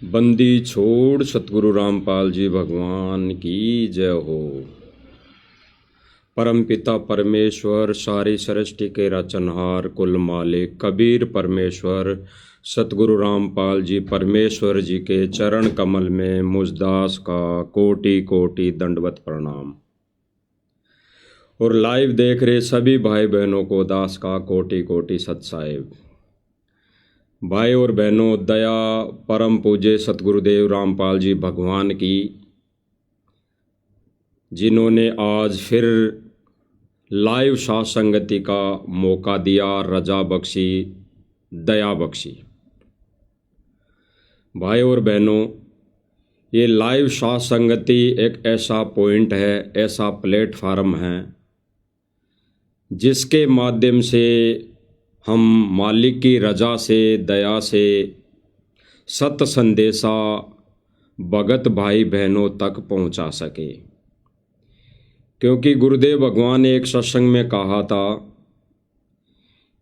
बंदी छोड़ सतगुरु रामपाल जी भगवान की जय हो। परमपिता परमेश्वर सारी सृष्टि के रचनहार कुल मालिक कबीर परमेश्वर सतगुरु रामपाल जी परमेश्वर जी के चरण कमल में मुझदास का कोटि कोटि दंडवत प्रणाम। और लाइव देख रहे सभी भाई बहनों को दास का कोटि कोटि सत साहिब। भाई और बहनों, दया परम पूज्य सतगुरुदेव रामपाल जी भगवान की, जिन्होंने आज फिर लाइव साथ संगति का मौका दिया, रजा बख्शी, दया बख्शी। भाई और बहनों, ये लाइव साथ संगति एक ऐसा पॉइंट है, ऐसा प्लेटफार्म है जिसके माध्यम से हम मालिक की रजा से, दया से सत संदेशा भगत भाई बहनों तक पहुंचा सके। क्योंकि गुरुदेव भगवान ने एक सत्संग में कहा था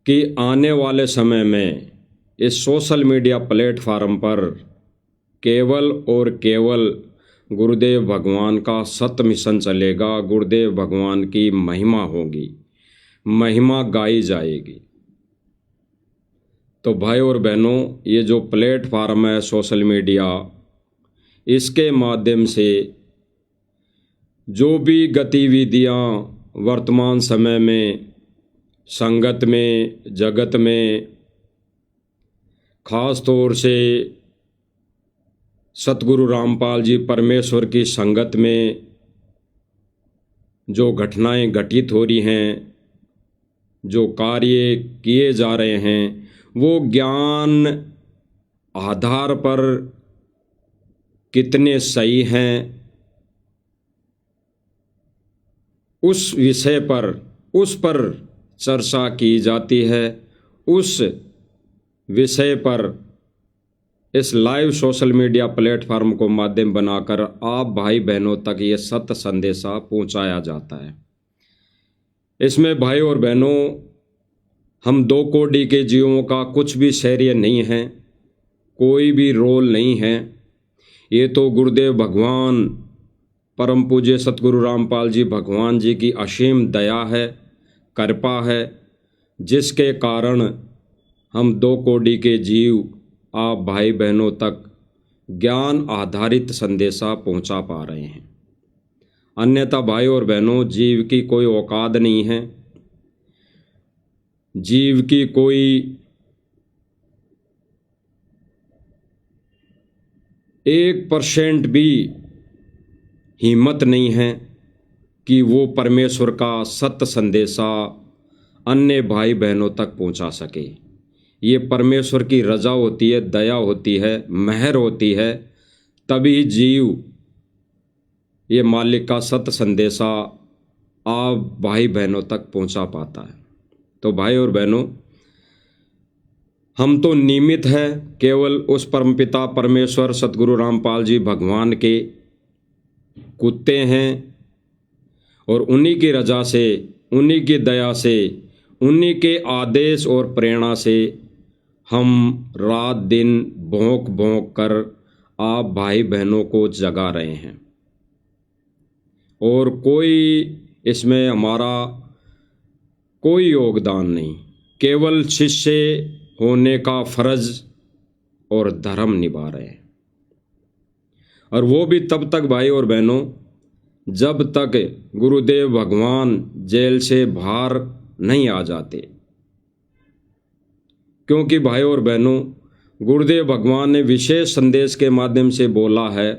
कि आने वाले समय में इस सोशल मीडिया प्लेटफार्म पर केवल और केवल गुरुदेव भगवान का सत मिशन चलेगा। गुरुदेव भगवान की महिमा होगी, महिमा गाई जाएगी। तो भाई और बहनों, ये जो प्लेटफार्म है सोशल मीडिया, इसके माध्यम से जो भी गतिविधियां वर्तमान समय में संगत में, जगत में, खास तौर से सतगुरु रामपाल जी परमेश्वर की संगत में जो घटनाएं घटित हो रही हैं, जो कार्य किए जा रहे हैं, वो ज्ञान आधार पर कितने सही हैं, उस विषय पर, उस पर चर्चा की जाती है। उस विषय पर इस लाइव सोशल मीडिया प्लेटफार्म को माध्यम बनाकर आप भाई बहनों तक ये सत्य संदेशा पहुंचाया जाता है। इसमें भाई और बहनों, हम दो कोटि के जीवों का कुछ भी श्रेय नहीं है, कोई भी रोल नहीं है। ये तो गुरुदेव भगवान परम पूज्य सतगुरु रामपाल जी भगवान जी की असीम दया है, कृपा है, जिसके कारण हम दो कोटि के जीव आप भाई बहनों तक ज्ञान आधारित संदेशा पहुंचा पा रहे हैं। अन्यथा भाई और बहनों, जीव की कोई औकात नहीं है, जीव की कोई 1% भी हिम्मत नहीं है कि वो परमेश्वर का सत्य संदेशा अन्य भाई बहनों तक पहुंचा सके। ये परमेश्वर की रजा होती है, दया होती है, मेहर होती है, तभी जीव ये मालिक का सत्य संदेशा आप भाई बहनों तक पहुंचा पाता है। तो भाई और बहनों, हम तो निमित्त है केवल उस परमपिता परमेश्वर सतगुरु रामपाल जी भगवान के कुत्ते हैं, और उन्हीं की रजा से, उन्हीं की दया से, उन्हीं के आदेश और प्रेरणा से हम रात दिन भौंक भौंक कर आप भाई बहनों को जगा रहे हैं। और कोई इसमें हमारा कोई योगदान नहीं, केवल शिष्य होने का फर्ज और धर्म निभा रहे हैं। और वो भी तब तक भाई और बहनों, जब तक गुरुदेव भगवान जेल से बाहर नहीं आ जाते। क्योंकि भाई और बहनों, गुरुदेव भगवान ने विशेष संदेश के माध्यम से बोला है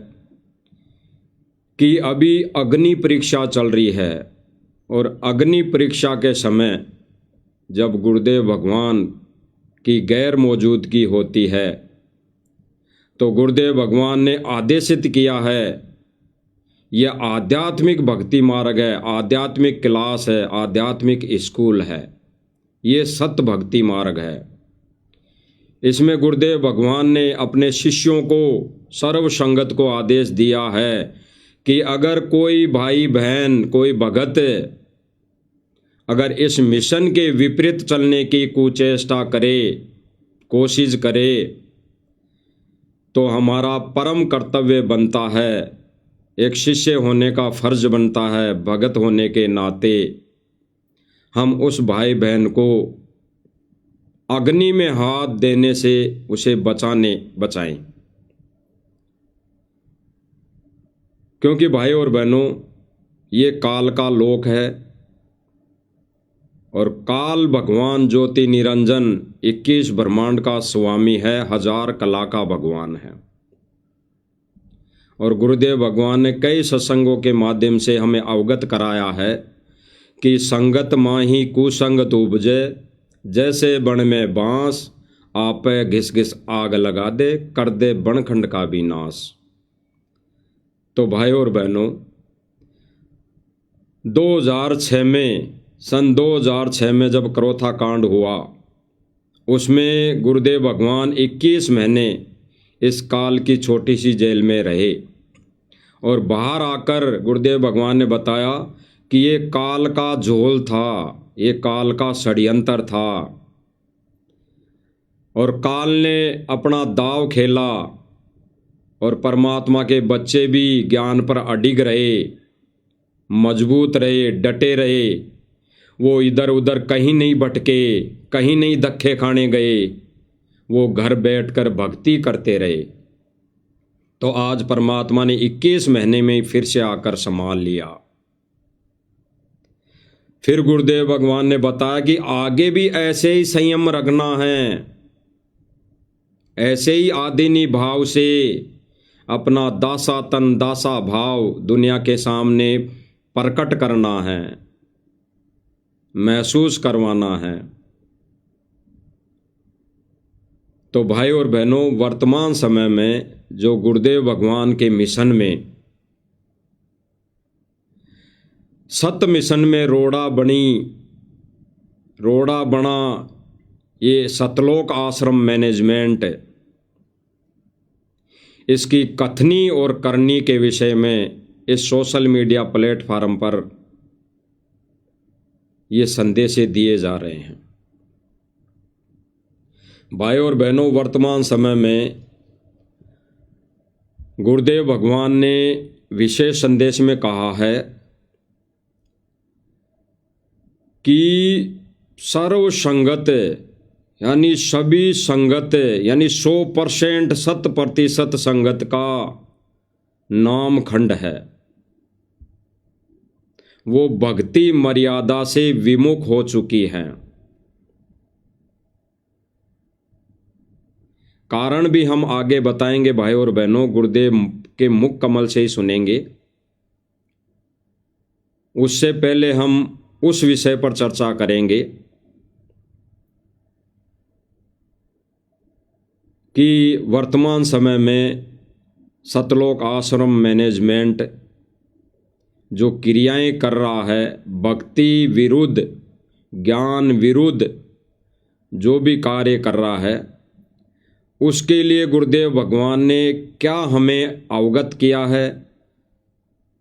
कि अभी अग्नि परीक्षा चल रही है, और अग्नि परीक्षा के समय जब गुरुदेव भगवान की गैर मौजूदगी होती है, तो गुरुदेव भगवान ने आदेशित किया है, यह आध्यात्मिक भक्ति मार्ग है, आध्यात्मिक क्लास है, आध्यात्मिक स्कूल है, ये सत्य भक्ति मार्ग है। इसमें गुरुदेव भगवान ने अपने शिष्यों को, सर्व संगत को आदेश दिया है कि अगर कोई भाई बहन, कोई भगत अगर इस मिशन के विपरीत चलने की कुचेष्टा करे, कोशिश करे, तो हमारा परम कर्तव्य बनता है, एक शिष्य होने का फर्ज बनता है, भगत होने के नाते हम उस भाई बहन को अग्नि में हाथ देने से उसे बचाएं। क्योंकि भाई और बहनों, ये काल का लोक है और काल भगवान ज्योति निरंजन 21 ब्रह्मांड का स्वामी है, 1000 कला का भगवान है। और गुरुदेव भगवान ने कई सत्संगों के माध्यम से हमें अवगत कराया है कि संगत माही कुसंगत उपजे, जैसे बण में बांस आपे घिस घिस आग लगा दे, कर दे बनखंड का भी नाश। तो भाई और बहनों, सन 2006 में जब करोथा कांड हुआ, उसमें गुरुदेव भगवान 21 महीने इस काल की छोटी सी जेल में रहे और बाहर आकर गुरुदेव भगवान ने बताया कि ये काल का झोल था, ये काल का षड्यंत्र था और काल ने अपना दांव खेला और परमात्मा के बच्चे भी ज्ञान पर अडिग रहे, मजबूत रहे, डटे रहे। वो इधर उधर कहीं नहीं भटके, कहीं नहीं धक्के खाने गए, वो घर बैठकर भक्ति करते रहे। तो आज परमात्मा ने 21 महीने में ही फिर से आकर संभाल लिया। फिर गुरुदेव भगवान ने बताया कि आगे भी ऐसे ही संयम रखना है, ऐसे ही आदिनी भाव से अपना दासा तन दासा भाव दुनिया के सामने प्रकट करना है, महसूस करवाना है। तो भाई और बहनों, वर्तमान समय में जो गुरुदेव भगवान के मिशन में, सत मिशन में रोड़ा बना ये सतलोक आश्रम मैनेजमेंट, इसकी कथनी और करनी के विषय में इस सोशल मीडिया प्लेटफार्म पर ये संदेश दिए जा रहे हैं। भाई और बहनों, वर्तमान समय में गुरुदेव भगवान ने विशेष संदेश में कहा है कि सर्व संगत यानी सभी संगत यानी 100% 100% संगत का नाम खंड है, वो भक्ति मर्यादा से विमुख हो चुकी हैं। कारण भी हम आगे बताएंगे भाई और बहनों, गुरुदेव के मुख कमल से ही सुनेंगे। उससे पहले हम उस विषय पर चर्चा करेंगे कि वर्तमान समय में सतलोक आश्रम मैनेजमेंट जो क्रियाएं कर रहा है, भक्ति विरुद्ध, ज्ञान विरुद्ध जो भी कार्य कर रहा है, उसके लिए गुरुदेव भगवान ने क्या हमें अवगत किया है,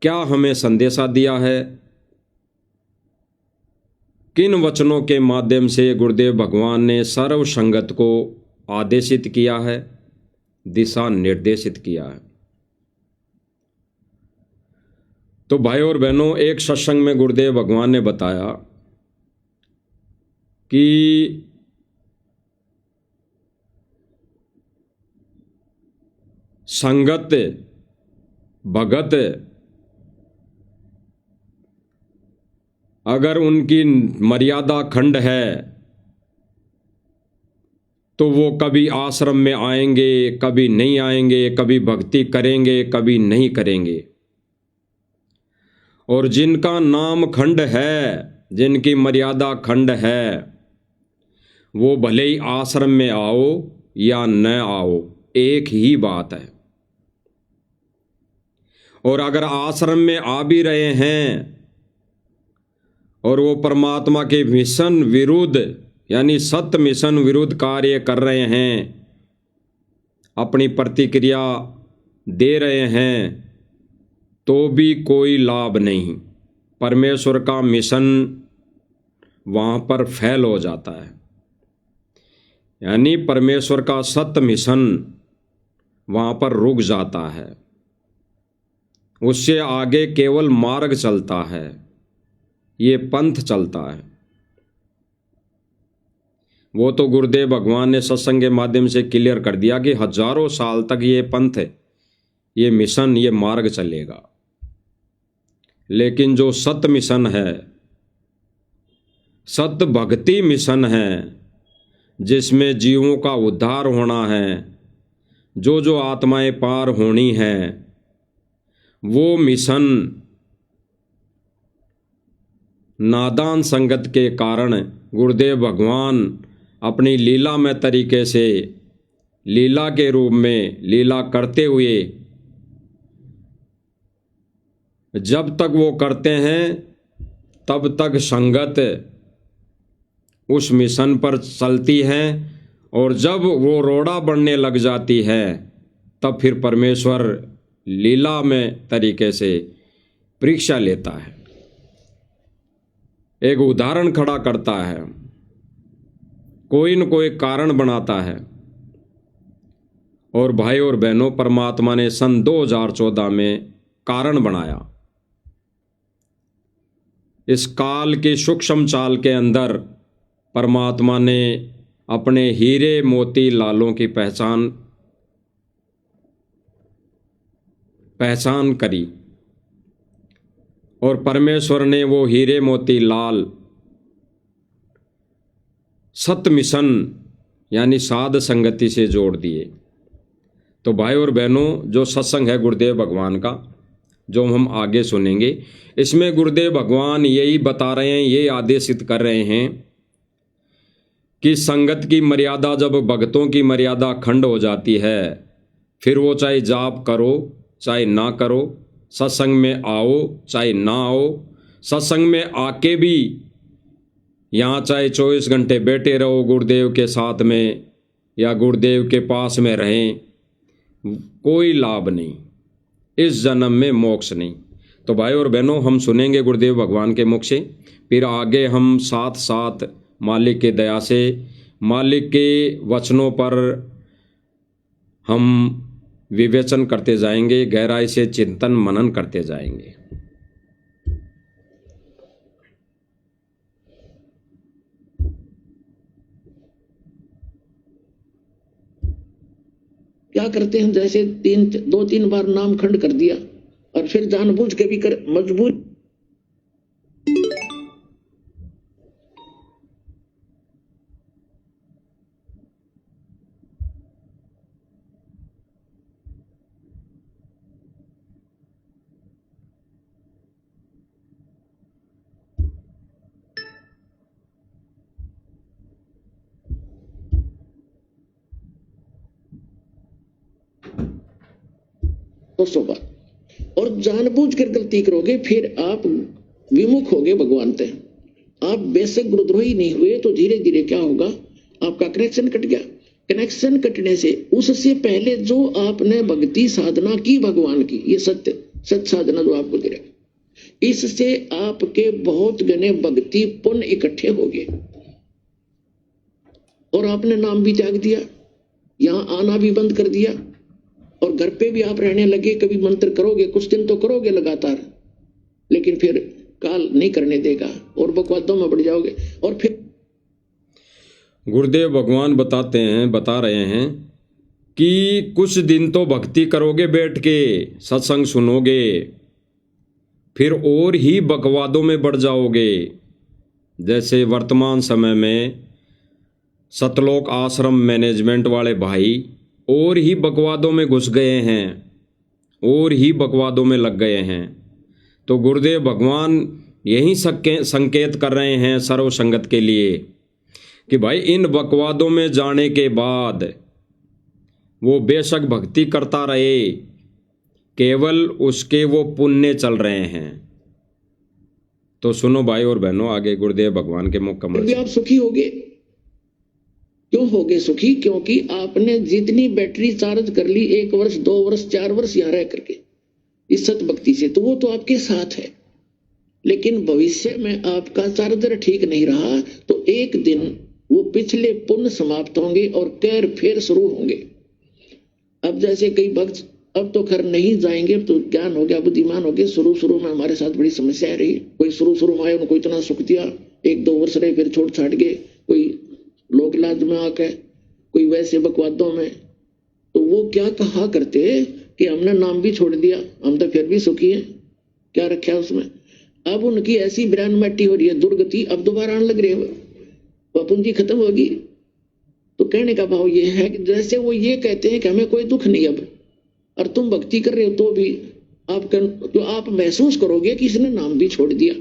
क्या हमें संदेशा दिया है, किन वचनों के माध्यम से गुरुदेव भगवान ने सर्व संगत को आदेशित किया है, दिशा निर्देशित किया है। तो भाई और बहनों, एक सत्संग में गुरुदेव भगवान ने बताया कि संगत भगत अगर उनकी मर्यादा खंड है तो वो कभी आश्रम में आएंगे, कभी नहीं आएंगे, कभी भक्ति करेंगे, कभी नहीं करेंगे। और जिनका नाम खंड है, जिनकी मर्यादा खंड है, वो भले ही आश्रम में आओ या न आओ, एक ही बात है। और अगर आश्रम में आ भी रहे हैं और वो परमात्मा के मिशन विरुद्ध यानी सत्य मिशन विरुद्ध कार्य कर रहे हैं, अपनी प्रतिक्रिया दे रहे हैं, तो भी कोई लाभ नहीं। परमेश्वर का मिशन वहाँ पर फेल हो जाता है। यानी परमेश्वर का सत्य मिशन वहाँ पर रुक जाता है, उससे आगे केवल मार्ग चलता है, ये पंथ चलता है। वो तो गुरुदेव भगवान ने सत्संग के माध्यम से क्लियर कर दिया कि हजारों साल तक ये पंथ, ये मिशन, ये मार्ग चलेगा। लेकिन जो सत मिशन है, सत भक्ति मिशन है, जिसमें जीवों का उद्धार होना है, जो जो आत्माएं पार होनी है, वो मिशन नादान संगत के कारण गुरुदेव भगवान अपनी लीला में तरीके से, लीला के रूप में लीला करते हुए, जब तक वो करते हैं तब तक संगत उस मिशन पर चलती है, और जब वो रोड़ा बढ़ने लग जाती है तब फिर परमेश्वर लीला में तरीके से परीक्षा लेता है, एक उदाहरण खड़ा करता है, कोई न कोई कारण बनाता है। और भाई और बहनों, परमात्मा ने सन 2014 में कारण बनाया। इस काल के सूक्ष्म चाल के अंदर परमात्मा ने अपने हीरे मोती लालों की पहचान करी, और परमेश्वर ने वो हीरे मोती लाल सत मिशन यानी साध संगति से जोड़ दिए। तो भाई और बहनों, जो सत्संग है गुरुदेव भगवान का, जो हम आगे सुनेंगे, इसमें गुरुदेव भगवान यही बता रहे हैं, यही आदेशित कर रहे हैं कि संगत की मर्यादा, जब भक्तों की मर्यादा खंड हो जाती है, फिर वो चाहे जाप करो चाहे ना करो, सत्संग में आओ चाहे ना आओ, सत्संग में आके भी यहाँ चाहे 24 घंटे बैठे रहो गुरुदेव के साथ में या गुरुदेव के पास में रहें, कोई लाभ नहीं, इस जन्म में मोक्ष नहीं। तो भाई और बहनों, हम सुनेंगे गुरुदेव भगवान के मुख से, फिर आगे हम साथ साथ मालिक के दया से, मालिक के वचनों पर हम विवेचन करते जाएंगे, गहराई से चिंतन मनन करते जाएंगे। क्या करते हैं, जैसे 2-3 बार नाम खंड कर दिया और फिर जानबूझ के भी कर मजबूर बार और जानबूझ कर गलती करोगे, फिर आप विमुख होगे भगवान से। आप बेशक गुरुद्रोही नहीं हुए तो धीरे धीरे क्या होगा, आपका कनेक्शन कट गया। कनेक्शन कटने से उससे पहले जो आपने भक्ति साधना की भगवान की, ये सत्य साधना जो आपको दे रहा, इससे आपके बहुत गने भक्ति पुण्य इकट्ठे हो गए और आपने नाम भी त्याग दिया, यहां आना भी बंद कर दिया और घर पे भी आप रहने लगे। कभी मंत्र करोगे, कुछ दिन तो करोगे लगातार, लेकिन फिर काल नहीं करने देगा और बकवादों में बढ़ जाओगे। और फिर गुरुदेव भगवान बता रहे हैं कि कुछ दिन तो भक्ति करोगे, बैठ के सत्संग सुनोगे, फिर और ही बकवादों में बढ़ जाओगे। जैसे वर्तमान समय में सतलोक आश्रम मैनेजमेंट वाले भाई और ही बकवादों में घुस गए हैं, और ही बकवादों में लग गए हैं। तो गुरुदेव भगवान यही संकेत कर रहे हैं सर्व संगत के लिए कि भाई इन बकवादों में जाने के बाद वो बेशक भक्ति करता रहे, केवल उसके वो पुण्य चल रहे हैं। तो सुनो भाई और बहनों, आगे गुरुदेव भगवान के मुकम्मल भी आप सुखी होगे। क्यों होगे सुखी? क्योंकि आपने जितनी बैटरी चार्ज कर ली 1 वर्ष 2 वर्ष 4 वर्ष यहाँ रह करके इस सत भक्ति से, तो वो तो आपके साथ है। लेकिन भविष्य में आपका चार्जर ठीक नहीं रहा तो एक दिन वो पिछले पुण्य समाप्त होंगे और कैर फिर शुरू होंगे। अब जैसे कई भक्त अब तो खैर नहीं जाएंगे, तो ज्ञान हो गया, बुद्धिमान हो गए। शुरू शुरू में हमारे साथ बड़ी समस्या रही। कोई शुरू शुरू में आए, उनको इतना सुख दिया, 1-2 वर्ष रहे, फिर छोड़ छाड़ गए। कोई लोक लाज में आके, कोई वैसे बकवादों में। तो वो क्या कहा करते कि हमने नाम भी छोड़ दिया, हम तो फिर भी सुखी हैं, क्या रखा उसमें। अब उनकी ऐसी ब्रांड मैटी हो रही है, दुर्गति, अब दोबारा आने लग रहे हैं, वो पूंजी खत्म होगी। तो कहने का भाव ये है कि जैसे वो ये कहते हैं कि हमें कोई दुख नहीं अब, और तुम भक्ति कर रहे हो तो भी तो आप महसूस करोगे कि इसने नाम भी छोड़ दिया।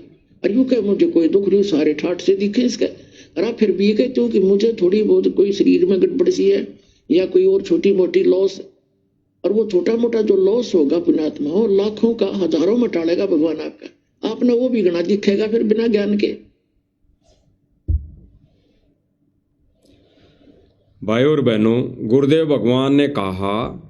और यूं कहे मुझे कोई दुख नहीं, सारे ठाठ से दिखे इसका। और आप फिर भी ये कहते हो कि मुझे थोड़ी बहुत कोई शरीर में गड़बड़ सी है, या कोई और छोटी मोटी लॉस। और वो छोटा मोटा जो लॉस होगा पुण्यात्मा हो, लाखों का हजारों में टालेगा भगवान आपका, आपने वो भी गणा दिखेगा फिर बिना ज्ञान के। भाई और बहनों, गुरुदेव भगवान ने कहा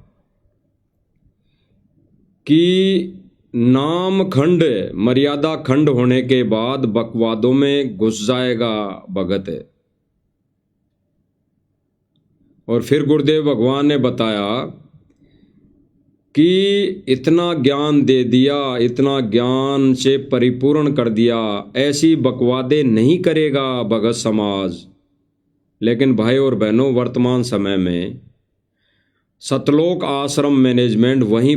कि नाम खंड, मर्यादा खंड होने के बाद बकवादों में घुस जाएगा भगत। और फिर गुरुदेव भगवान ने बताया कि इतना ज्ञान दे दिया, इतना ज्ञान से परिपूर्ण कर दिया, ऐसी बकवादे नहीं करेगा भगत समाज। लेकिन भाई और बहनों, वर्तमान समय में सतलोक आश्रम मैनेजमेंट वहीं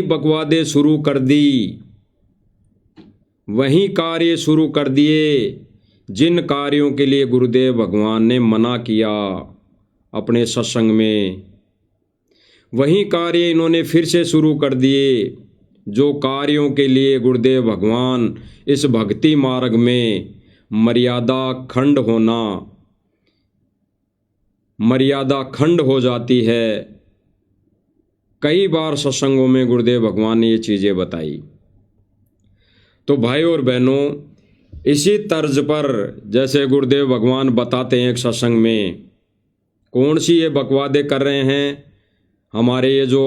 बकवादे शुरू कर दी, वहीं कार्य शुरू कर दिए जिन कार्यों के लिए गुरुदेव भगवान ने मना किया अपने सत्संग में। वहीं कार्य इन्होंने फिर से शुरू कर दिए जो कार्यों के लिए गुरुदेव भगवान इस भक्ति मार्ग में मर्यादा खंड हो जाती है। कई बार सत्संगों में गुरुदेव भगवान ने ये चीज़ें बताई। तो भाई और बहनों, इसी तर्ज पर जैसे गुरुदेव भगवान बताते हैं एक सत्संग में, कौन सी ये बकवादे कर रहे हैं हमारे ये जो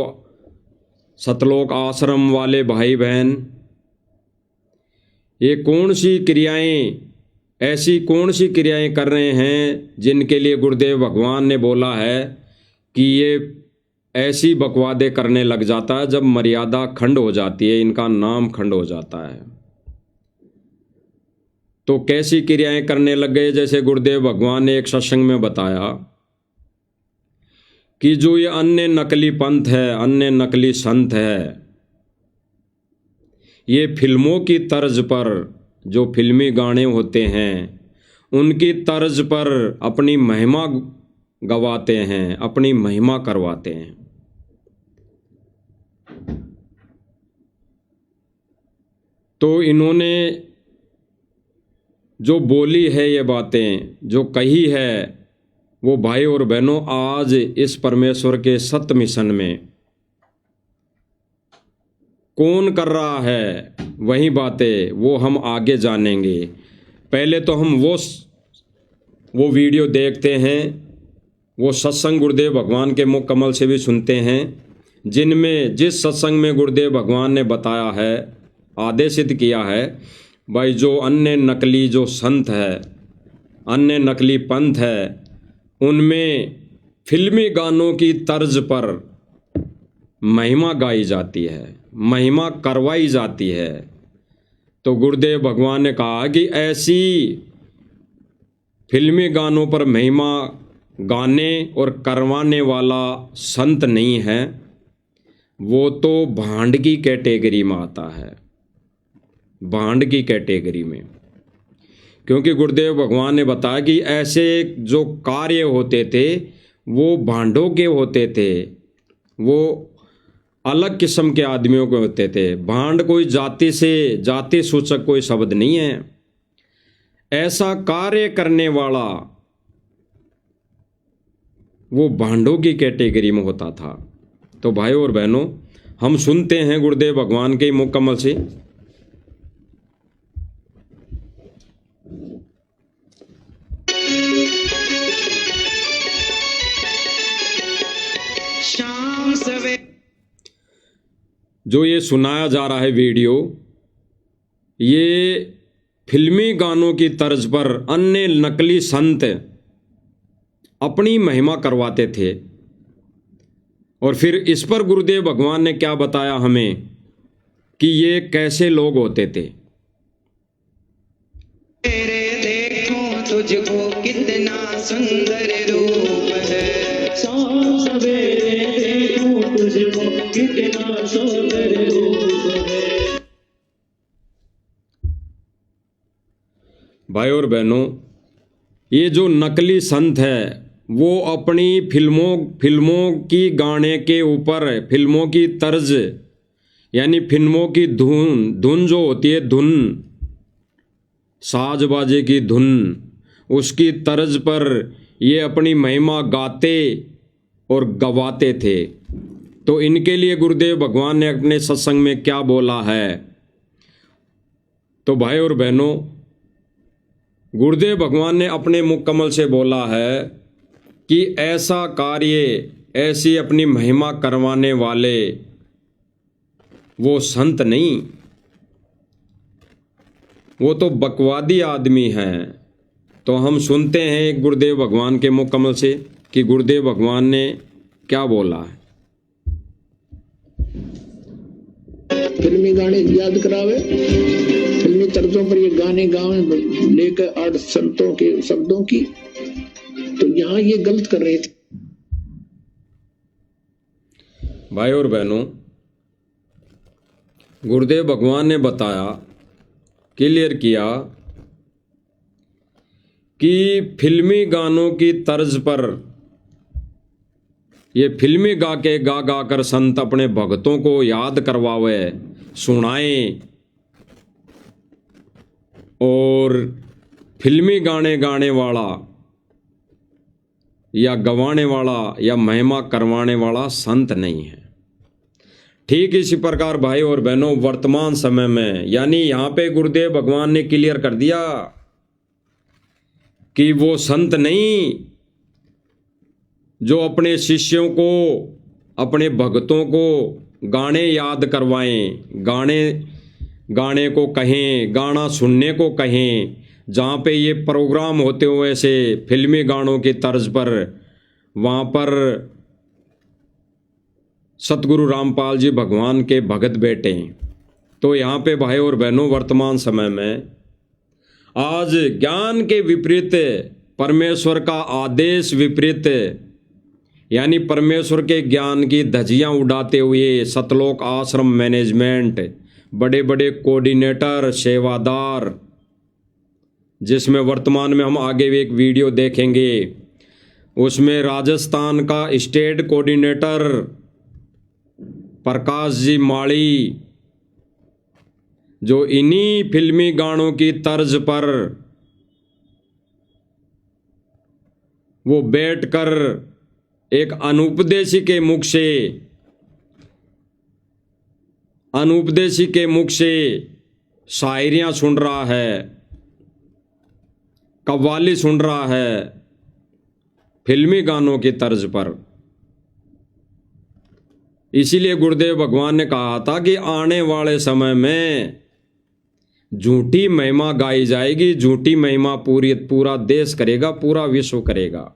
सतलोक आश्रम वाले भाई बहन, ये कौन सी क्रियाएं, ऐसी कौन सी क्रियाएं कर रहे हैं जिनके लिए गुरुदेव भगवान ने बोला है कि ये ऐसी बकवादे करने लग जाता है जब मर्यादा खंड हो जाती है, इनका नाम खंड हो जाता है। तो कैसी क्रियाएं करने लग गए, जैसे गुरुदेव भगवान ने एक सत्संग में बताया कि जो ये अन्य नकली पंथ है, अन्य नकली संत है, ये फिल्मों की तर्ज पर, जो फिल्मी गाने होते हैं उनकी तर्ज पर अपनी महिमा गवाते हैं, अपनी महिमा करवाते हैं। तो इन्होंने जो बोली है, ये बातें जो कही है, वो भाई और बहनों आज इस परमेश्वर के सत्य मिशन में कौन कर रहा है, वही बातें वो हम आगे जानेंगे। पहले तो हम वो वीडियो देखते हैं, वो सत्संग गुरुदेव भगवान के मुख कमल से भी सुनते हैं, जिनमें जिस सत्संग में गुरुदेव भगवान ने बताया है, आदेशित किया है, भाई जो अन्य नकली जो संत है, अन्य नकली पंथ है, उनमें फिल्मी गानों की तर्ज पर महिमा गाई जाती है, महिमा करवाई जाती है। तो गुरुदेव भगवान ने कहा कि ऐसी फिल्मी गानों पर महिमा गाने और करवाने वाला संत नहीं है, वो तो भांड की कैटेगरी में आता है, भांड की कैटेगरी में। क्योंकि गुरुदेव भगवान ने बताया कि ऐसे जो कार्य होते थे वो भांडों के होते थे, वो अलग किस्म के आदमियों के होते थे। भांड कोई जाति सूचक कोई शब्द नहीं है। ऐसा कार्य करने वाला वो भांडों की कैटेगरी में होता था। तो भाई और बहनों, हम सुनते हैं गुरुदेव भगवान के मुख कमल से, शाम सवेरे जो ये सुनाया जा रहा है वीडियो, ये फिल्मी गानों की तर्ज पर अन्य नकली संत अपनी महिमा करवाते थे, और फिर इस पर गुरुदेव भगवान ने क्या बताया हमें कि ये कैसे लोग होते थे। देखो तुझको कितना सुंदर रूप है, सवेरे देखूं तुझको कितना सुंदर रूप है। भाई और बहनों, ये जो नकली संत है वो अपनी फिल्मों की गाने के ऊपर, फिल्मों की तर्ज यानी फिल्मों की धुन जो होती है, धुन साज बाजे की धुन, उसकी तर्ज पर ये अपनी महिमा गाते और गवाते थे। तो इनके लिए गुरुदेव भगवान ने अपने सत्संग में क्या बोला है। तो भाई और बहनों, गुरुदेव भगवान ने अपने मुख कमल से बोला है कि ऐसा कार्य, ऐसी अपनी महिमा करवाने वाले वो संत नहीं, वो तो बकवादी आदमी हैं। तो हम सुनते हैं गुरुदेव भगवान के मुख कमल से कि गुरुदेव भगवान ने क्या बोला है। फिल्मी गाने याद करावे, फिल्मी तर्जों पर ये गाने गावे लेकर 8 संतों के शब्दों की, तो यहाँ ये गलत कर रहे थे। भाई और बहनों, गुरुदेव भगवान ने बताया, क्लियर किया कि फिल्मी गानों की तर्ज पर ये फिल्मी गा कर संत अपने भक्तों को याद करवावे, सुनाएं और फिल्मी गाने गाने वाला या गवाने वाला या महिमा करवाने वाला संत नहीं है। ठीक इसी प्रकार भाई और बहनों, वर्तमान समय में यानी यहाँ पे गुरुदेव भगवान ने क्लियर कर दिया कि वो संत नहीं जो अपने शिष्यों को, अपने भक्तों को गाने याद करवाएं, गाने को कहें, गाना सुनने को कहें। जहाँ पे ये प्रोग्राम होते हुए ऐसे फिल्मी गानों की तर्ज पर, वहाँ पर सतगुरु रामपाल जी भगवान के भगत बैठे। तो यहाँ पे भाई और बहनों, वर्तमान समय में आज ज्ञान के विपरीत, परमेश्वर का आदेश विपरीत, यानी परमेश्वर के ज्ञान की धज्जियां उड़ाते हुए सतलोक आश्रम मैनेजमेंट, बड़े बड़े कोऑर्डिनेटर, सेवादार, जिसमें वर्तमान में हम आगे भी एक वीडियो देखेंगे, उसमें राजस्थान का स्टेट कोऑर्डिनेटर प्रकाश जी माड़ी, जो इन्हीं फिल्मी गानों की तर्ज पर वो बैठकर एक अनुपदेशी के मुख से शायरियां सुन रहा है, कव्वाली सुन रहा है फिल्मी गानों की तर्ज पर। इसीलिए गुरुदेव भगवान ने कहा था कि आने वाले समय में झूठी महिमा गाई जाएगी, झूठी महिमा पूरा देश करेगा, पूरा विश्व करेगा।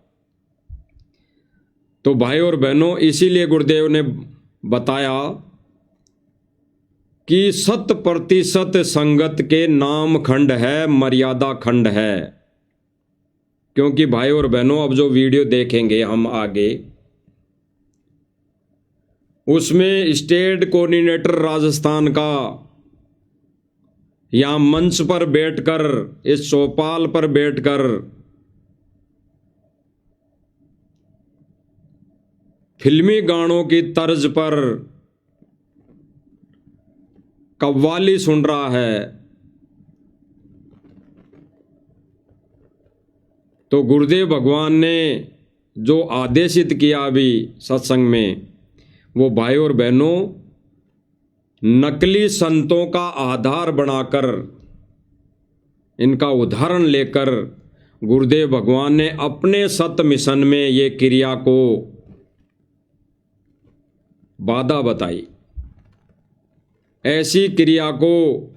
तो भाई और बहनों, इसीलिए गुरुदेव ने बताया कि 100% संगत के नाम खंड है, मर्यादा खंड है। क्योंकि भाई और बहनों, अब जो वीडियो देखेंगे हम आगे, उसमें स्टेट कोऑर्डिनेटर राजस्थान का यहाँ मंच पर बैठकर, इस चौपाल पर बैठकर फिल्मी गानों की तर्ज पर कव्वाली सुन रहा है। तो गुरुदेव भगवान ने जो आदेशित किया अभी सत्संग में, वो भाई और बहनों, नकली संतों का आधार बनाकर, इनका उदाहरण लेकर गुरुदेव भगवान ने अपने सत मिशन में ये क्रिया को बाधा बताई। ऐसी क्रिया को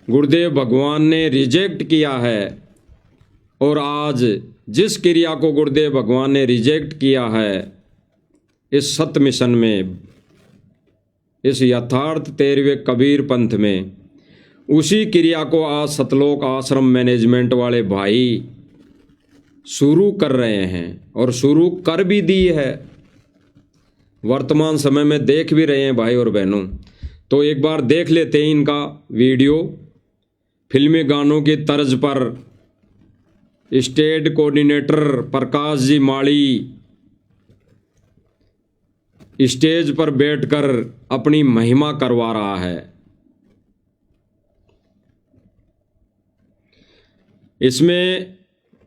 गुरुदेव भगवान ने रिजेक्ट किया है। और आज जिस क्रिया को गुरुदेव भगवान ने रिजेक्ट किया है, इस सत्य मिशन में, इस यथार्थ 13वें कबीर पंथ में, उसी क्रिया को आज सतलोक आश्रम मैनेजमेंट वाले भाई शुरू कर रहे हैं और शुरू कर भी दी है, वर्तमान समय में देख भी रहे हैं भाई और बहनों। तो एक बार देख लेते हैं इनका वीडियो। फिल्मी गानों की तर्ज पर स्टेट कोऑर्डिनेटर प्रकाश जी माली स्टेज पर बैठकर अपनी महिमा करवा रहा है। इसमें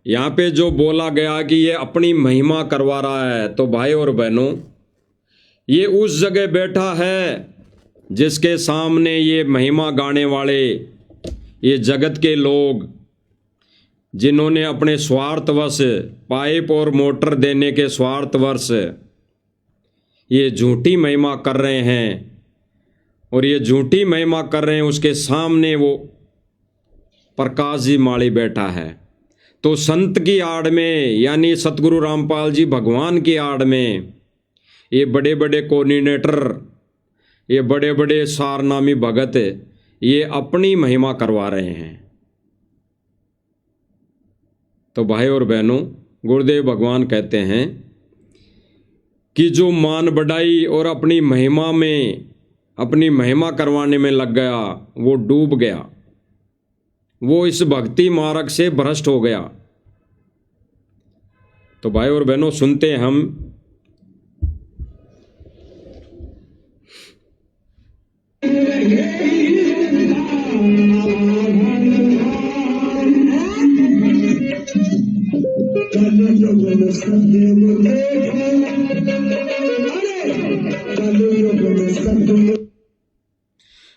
यहाँ पे जो बोला गया कि ये अपनी महिमा करवा रहा है, तो भाई और बहनों, ये उस जगह बैठा है जिसके सामने ये महिमा गाने वाले ये जगत के लोग, जिन्होंने अपने स्वार्थवश पाइप और मोटर देने के स्वार्थवश ये झूठी महिमा कर रहे हैं, और ये झूठी महिमा कर रहे हैं, उसके सामने वो प्रकाश जी माली बैठा है। तो संत की आड़ में, यानी सतगुरु रामपाल जी भगवान की आड़ में, ये बड़े बड़े कोऑर्डिनेटर, ये बड़े बड़े सारनामी भगत, ये अपनी महिमा करवा रहे हैं। तो भाई और बहनों, गुरुदेव भगवान कहते हैं कि जो मान बढ़ाई और अपनी महिमा में, अपनी महिमा करवाने में लग गया, वो डूब गया, वो इस भक्ति मार्ग से भ्रष्ट हो गया। तो भाई और बहनों, सुनते हैं हम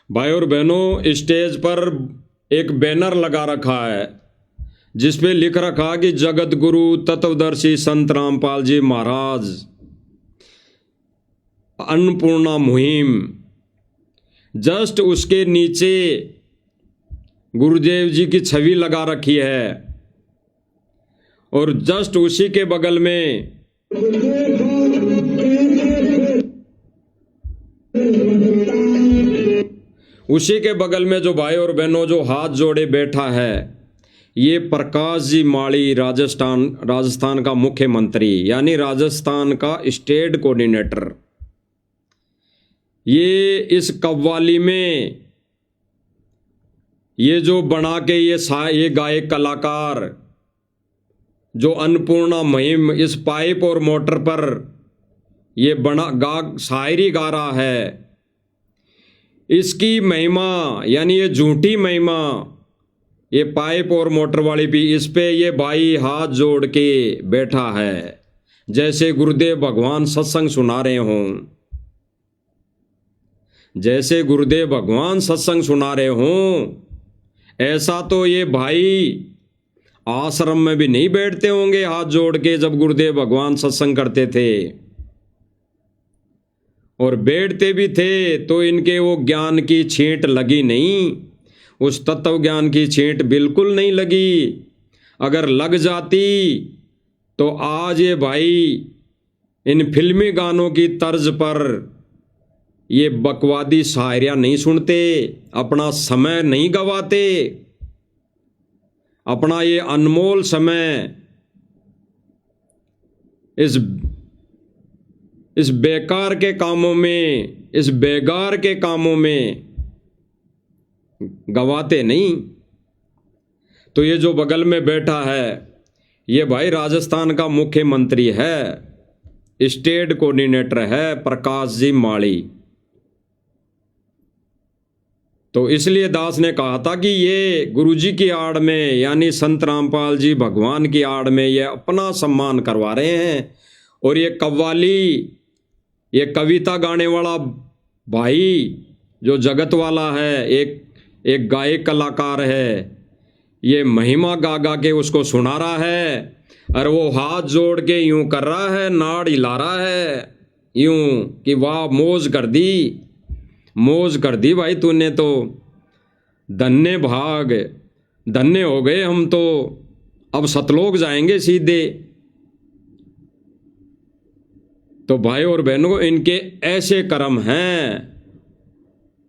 भाई और बहनों, स्टेज पर एक बैनर लगा रखा है जिस पे लिख रखा कि जगत गुरु तत्वदर्शी संत रामपाल जी महाराज अन्नपूर्णा मुहिम। जस्ट उसके नीचे गुरुदेव जी की छवि लगा रखी है, और जस्ट उसी के बगल में जो भाई और बहनों जो हाथ जोड़े बैठा है, ये प्रकाश जी माली, राजस्थान का मुख्यमंत्री, यानी राजस्थान का स्टेट कोऑर्डिनेटर। ये इस कव्वाली में ये जो बना के ये गायक कलाकार जो अन्नपूर्णा मुहिम इस पाइप और मोटर पर ये शायरी गा रहा है, इसकी महिमा, यानी ये झूठी महिमा, ये पाइप और मोटर वाली भी, इस पे ये भाई हाथ जोड़ के बैठा है, जैसे गुरुदेव भगवान सत्संग सुना रहे हों, जैसे गुरुदेव भगवान सत्संग सुना रहे हों। ऐसा तो ये भाई आश्रम में भी नहीं बैठते होंगे हाथ जोड़ के जब गुरुदेव भगवान सत्संग करते थे, और बैठते भी थे तो इनके वो ज्ञान की छींट लगी नहीं, उस तत्व ज्ञान की छींट बिल्कुल नहीं लगी। अगर लग जाती तो आज ये भाई इन फिल्मी गानों की तर्ज पर ये बकवादी शायरियाँ नहीं सुनते, अपना समय नहीं गवाते, अपना ये अनमोल समय इस बेकार के कामों में, इस बेगार के कामों में गवाते नहीं। तो ये जो बगल में बैठा है, ये भाई राजस्थान का मुख्यमंत्री है, स्टेट कोऑर्डिनेटर है प्रकाश जी माली। तो इसलिए दास ने कहा था कि ये गुरुजी की आड़ में, यानी संत रामपाल जी भगवान की आड़ में ये अपना सम्मान करवा रहे हैं। और ये कव्वाली, ये कविता गाने वाला भाई जो जगत वाला है, एक गायक कलाकार है, ये महिमा गा गा के उसको सुना रहा है, और वो हाथ जोड़ के यूं कर रहा है, नाड़ हिला रहा है यूं कि वाह मौज कर दी, मौज कर दी भाई तूने, तो धन्य भाग, धन्य हो गए हम, तो अब सतलोक जाएंगे सीधे। तो भाई और बहनों, इनके ऐसे कर्म हैं,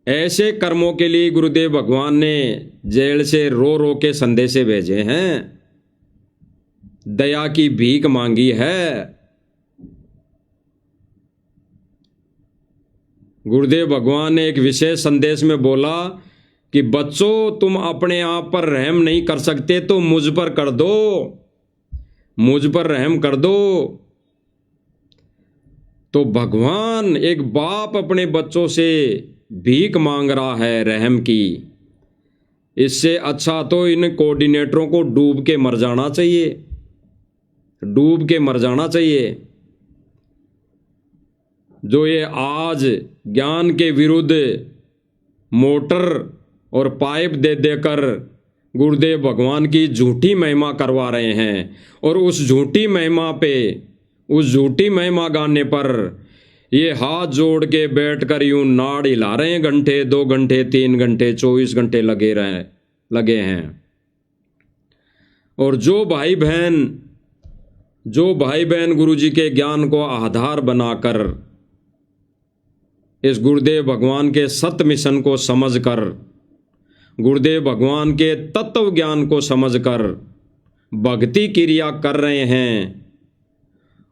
ऐसे कर्मों के लिए गुरुदेव भगवान ने जेल से रो रो के संदेशे भेजे हैं, दया की भीख मांगी है। गुरुदेव भगवान ने एक विशेष संदेश में बोला कि बच्चों, तुम अपने आप पर रहम नहीं कर सकते तो मुझ पर कर दो, मुझ पर रहम कर दो। तो भगवान, एक बाप अपने बच्चों से भीख मांग रहा है रहम की। इससे अच्छा तो इन कोऑर्डिनेटरों को डूब के मर जाना चाहिए, डूब के मर जाना चाहिए। जो ये आज ज्ञान के विरुद्ध मोटर और पाइप दे देकर गुरुदेव भगवान की झूठी महिमा करवा रहे हैं, और उस झूठी महिमा पे, उस झूठी महिमा गाने पर ये हाथ जोड़ के बैठकर यूं नाड़ हिला रहे हैं, घंटे 2 घंटे 3 घंटे 24 घंटे लगे हैं। और जो भाई बहन गुरुजी के ज्ञान को आधार बनाकर इस गुरुदेव भगवान के सत्य मिशन को समझकर, गुरुदेव भगवान के तत्व ज्ञान को समझकर भक्ति क्रिया कर रहे हैं,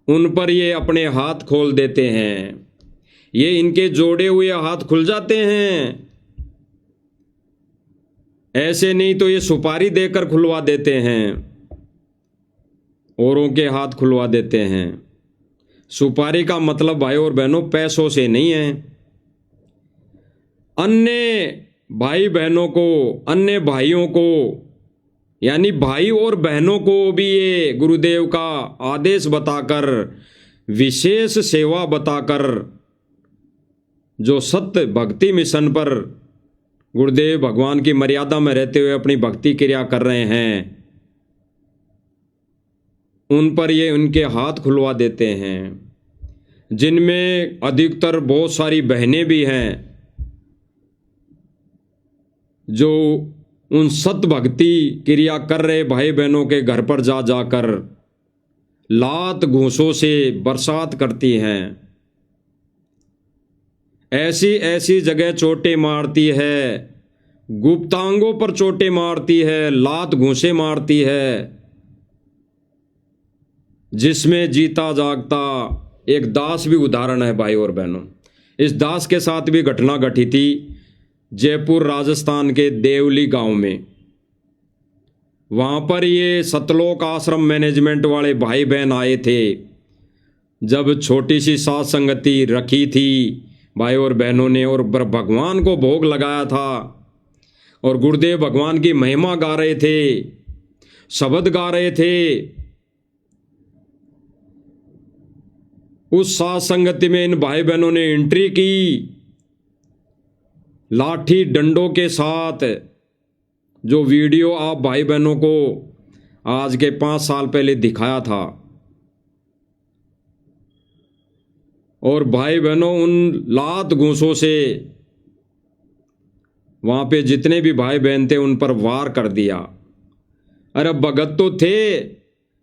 उन पर ये अपने हाथ खोल देते हैं। ये इनके जोड़े हुए हाथ खुल जाते हैं। ऐसे नहीं तो ये सुपारी देकर खुलवा देते हैं, औरों के हाथ खुलवा देते हैं। सुपारी का मतलब भाई और बहनों पैसों से नहीं है। अन्य भाई बहनों को, अन्य भाइयों को, यानी भाई और बहनों को भी ये गुरुदेव का आदेश बताकर, विशेष सेवा बताकर, जो सत्य भक्ति मिशन पर गुरुदेव भगवान की मर्यादा में रहते हुए अपनी भक्ति क्रिया कर रहे हैं, उन पर ये उनके हाथ खुलवा देते हैं, जिनमें अधिकतर बहुत सारी बहनें भी हैं जो उन सत्य भक्ति क्रिया कर रहे भाई बहनों के घर पर जा जाकर लात घूंसों से बरसात करती हैं। ऐसी ऐसी जगह चोटें मारती है, गुप्तांगों पर चोटें मारती है, लात घूंसे मारती है, जिसमें जीता जागता एक दास भी उदाहरण है भाई और बहनों। इस दास के साथ भी घटना घटी थी जयपुर राजस्थान के देवली गांव में। वहां पर ये सतलोक आश्रम मैनेजमेंट वाले भाई बहन आए थे। जब छोटी सी सात संगति रखी थी भाई और बहनों ने, और भगवान को भोग लगाया था, और गुरुदेव भगवान की महिमा गा रहे थे, शब्द गा रहे थे। उस सात संगति में इन भाई बहनों ने एंट्री की, लाठी डंडों के साथ। जो वीडियो आप भाई बहनों को आज के 5 साल पहले दिखाया था, और भाई बहनों उन लात घूंसों से वहां पे जितने भी भाई बहन थे उन पर वार कर दिया। अरे भगत तो थे,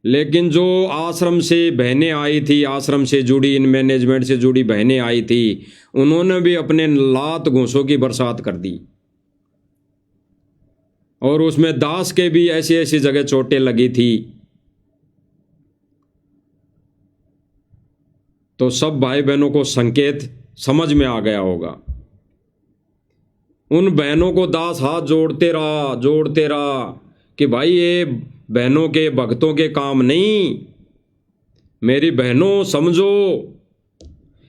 लेकिन जो आश्रम से बहनें आई थी, आश्रम से जुड़ी, इन मैनेजमेंट से जुड़ी बहनें आई थी, उन्होंने भी अपने लात घूंसों की बरसात कर दी। और उसमें दास के भी ऐसी ऐसी जगह चोटें लगी थी। तो सब भाई बहनों को संकेत समझ में आ गया होगा। उन बहनों को दास हाथ जोड़ते रहा कि भाई ये बहनों के, भक्तों के काम नहीं, मेरी बहनों समझो,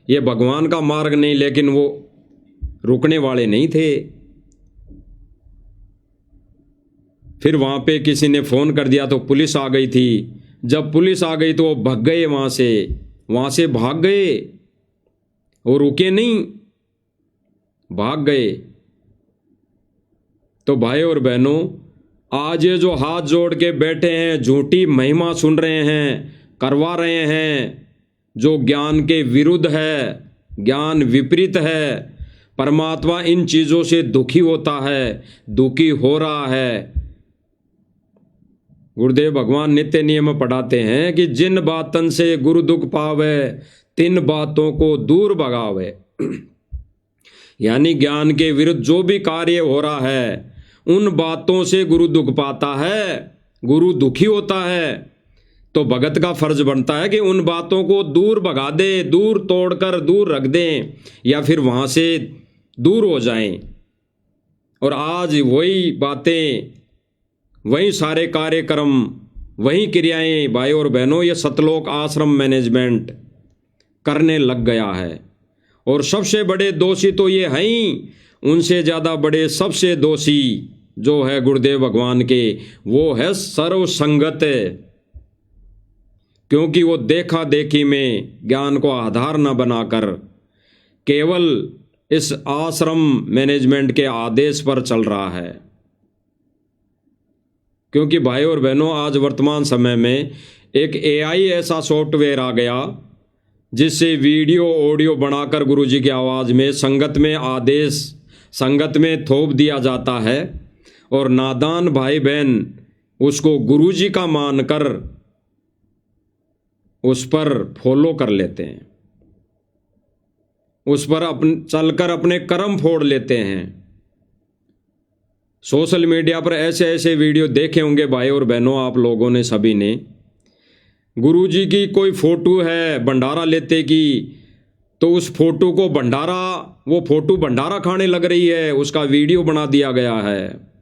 ये भगवान का मार्ग नहीं। लेकिन वो रुकने वाले नहीं थे। फिर वहां पे किसी ने फोन कर दिया तो पुलिस आ गई थी। जब पुलिस आ गई तो वो भाग गए, वहां से भाग गए, वो रुके नहीं, भाग गए। तो भाई और बहनों, आज ये जो हाथ जोड़ के बैठे हैं, झूठी महिमा सुन रहे हैं, करवा रहे हैं, जो ज्ञान के विरुद्ध है, ज्ञान विपरीत है, परमात्मा इन चीजों से दुखी होता है, दुखी हो रहा है। गुरुदेव भगवान नित्य नियम पढ़ाते हैं कि जिन बातन से गुरु दुख पावे तिन बातों को दूर भगावे। यानी ज्ञान के विरुद्ध जो भी कार्य हो रहा है उन बातों से गुरु दुख पाता है, गुरु दुखी होता है, तो भगत का फर्ज बनता है कि उन बातों को दूर भगा दे, दूर तोड़कर दूर रख दें या फिर वहां से दूर हो जाएं। और आज वही बातें, वही सारे कार्यक्रम, वही क्रियाएं भाई और बहनों ये सतलोक आश्रम मैनेजमेंट करने लग गया है। और सबसे बड़े दोषी तो ये हैं ही, उनसे ज़्यादा बड़े सबसे दोषी जो है गुरुदेव भगवान के, वो है सर्व संगत। क्योंकि वो देखा देखी में ज्ञान को आधार न बनाकर केवल इस आश्रम मैनेजमेंट के आदेश पर चल रहा है। क्योंकि भाई और बहनों आज वर्तमान समय में एक AI ऐसा सॉफ्टवेयर आ गया जिससे वीडियो ऑडियो बनाकर गुरुजी की आवाज़ में संगत में आदेश संगत में थोप दिया जाता है और नादान भाई बहन उसको गुरुजी का मानकर उस पर फॉलो कर लेते हैं, उस पर चलकर अपने कर्म फोड़ लेते हैं। सोशल मीडिया पर ऐसे ऐसे वीडियो देखे होंगे भाई और बहनों आप लोगों ने सभी ने। गुरुजी की कोई फोटो है भंडारा लेते की, तो उस फोटो को वो फोटो भंडारा खाने लग रही है, उसका वीडियो बना दिया गया है।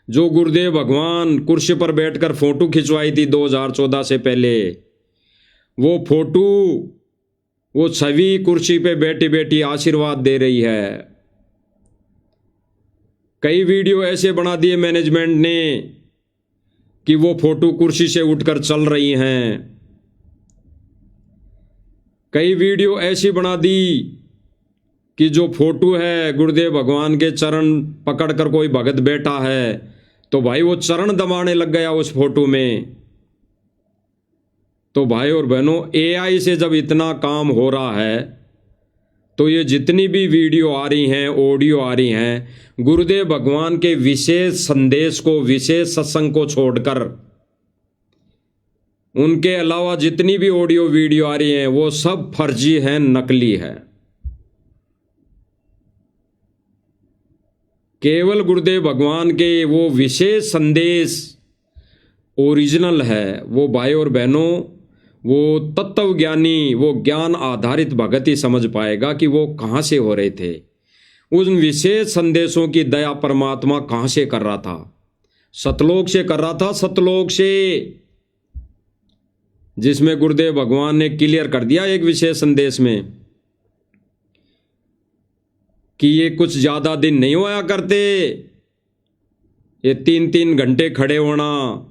जो गुरुदेव भगवान कुर्सी पर बैठकर फोटो खिंचवाई थी 2014 से पहले, वो फोटो, वो छवि कुर्सी पे बैठी बैठी आशीर्वाद दे रही है। कई वीडियो ऐसे बना दिए मैनेजमेंट ने कि वो फोटो कुर्सी से उठकर चल रही हैं। कई वीडियो ऐसी बना दी कि जो फोटो है गुरुदेव भगवान के चरण पकड़कर कोई भगत बैठा है तो भाई वो चरण दबाने लग गया उस फोटो में। तो भाई और बहनों AI से जब इतना काम हो रहा है तो ये जितनी भी वीडियो आ रही हैं, ऑडियो आ रही हैं, गुरुदेव भगवान के विशेष संदेश को, विशेष सत्संग को छोड़कर उनके अलावा जितनी भी ऑडियो वीडियो आ रही हैं वो सब फर्जी हैं, नकली है। केवल गुरुदेव भगवान के वो विशेष संदेश ओरिजिनल है। वो भाई और बहनों, वो तत्वज्ञानी, वो ज्ञान आधारित भगत ही समझ पाएगा कि वो कहाँ से हो रहे थे। उन विशेष संदेशों की दया परमात्मा कहाँ से कर रहा था? सतलोक से कर रहा था, सतलोक से, जिसमें गुरुदेव भगवान ने क्लियर कर दिया एक विशेष संदेश में कि ये कुछ ज्यादा दिन नहीं होया करते, ये 3-3 घंटे खड़े होना